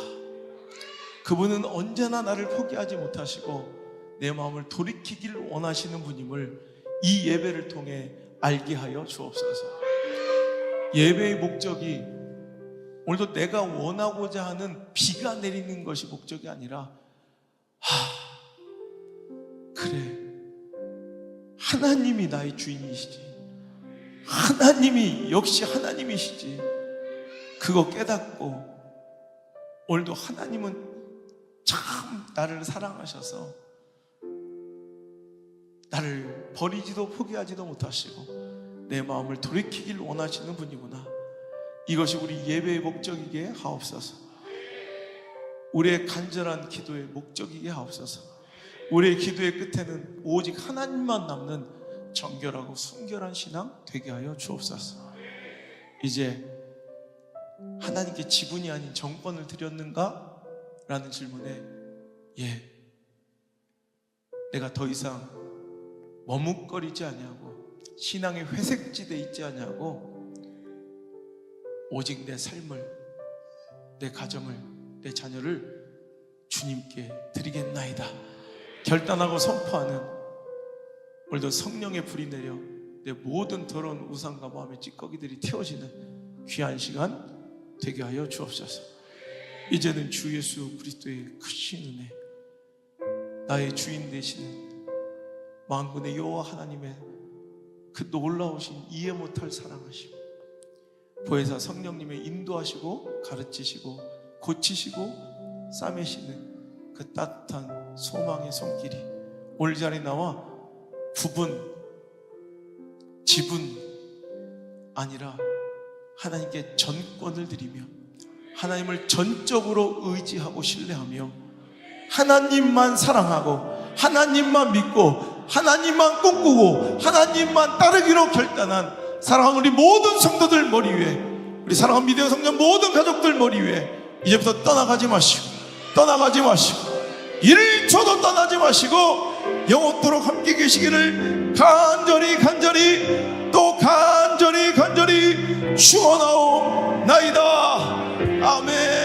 그분은 언제나 나를 포기하지 못하시고 내 마음을 돌이키길 원하시는 분임을 이 예배를 통해 알게 하여 주옵소서. 예배의 목적이 오늘도 내가 원하고자 하는 비가 내리는 것이 목적이 아니라, 그래, 하나님이 나의 주인이시지, 하나님이 역시 하나님이시지, 그거 깨닫고 오늘도 하나님은 참 나를 사랑하셔서 나를 버리지도 포기하지도 못하시고 내 마음을 돌이키길 원하시는 분이구나. 이것이 우리 예배의 목적이게 하옵소서. 우리의 간절한 기도의 목적이게 하옵소서. 우리의 기도의 끝에는 오직 하나님만 남는 정결하고 순결한 신앙 되게 하여 주옵소서. 이제 하나님께 지분이 아닌 정권을 드렸는가? 라는 질문에 내가 더 이상 머뭇거리지 아니하고 신앙의 회색지대에 있지 아니하고 오직 내 삶을, 내 가정을, 내 자녀를 주님께 드리겠나이다 결단하고 선포하는, 오늘도 성령의 불이 내려 내 모든 더러운 우상과 마음의 찌꺼기들이 태워지는 귀한 시간 되게 하여 주옵소서. 이제는 주 예수 그리스도의 크신 은혜, 나의 주인 되시는 만군의 여호와 하나님의 그 놀라우신 이해 못할 사랑하심, 보혜사 성령님의 인도하시고 가르치시고 고치시고 싸매시는 그 따뜻한 소망의 손길이 오늘 자리에 나와 구분, 지분 아니라 하나님께 전권을 드리며 하나님을 전적으로 의지하고 신뢰하며 하나님만 사랑하고 하나님만 믿고 하나님만 꿈꾸고 하나님만 따르기로 결단한 사랑하는 우리 모든 성도들 머리 위에, 우리 사랑하는 믿음의 성전 모든 가족들 머리 위에 이제부터 떠나가지 마시고 1초도 떠나지 마시고 영원토록 함께 계시기를 간절히 또 간절히 축원하옵나이다. 아멘.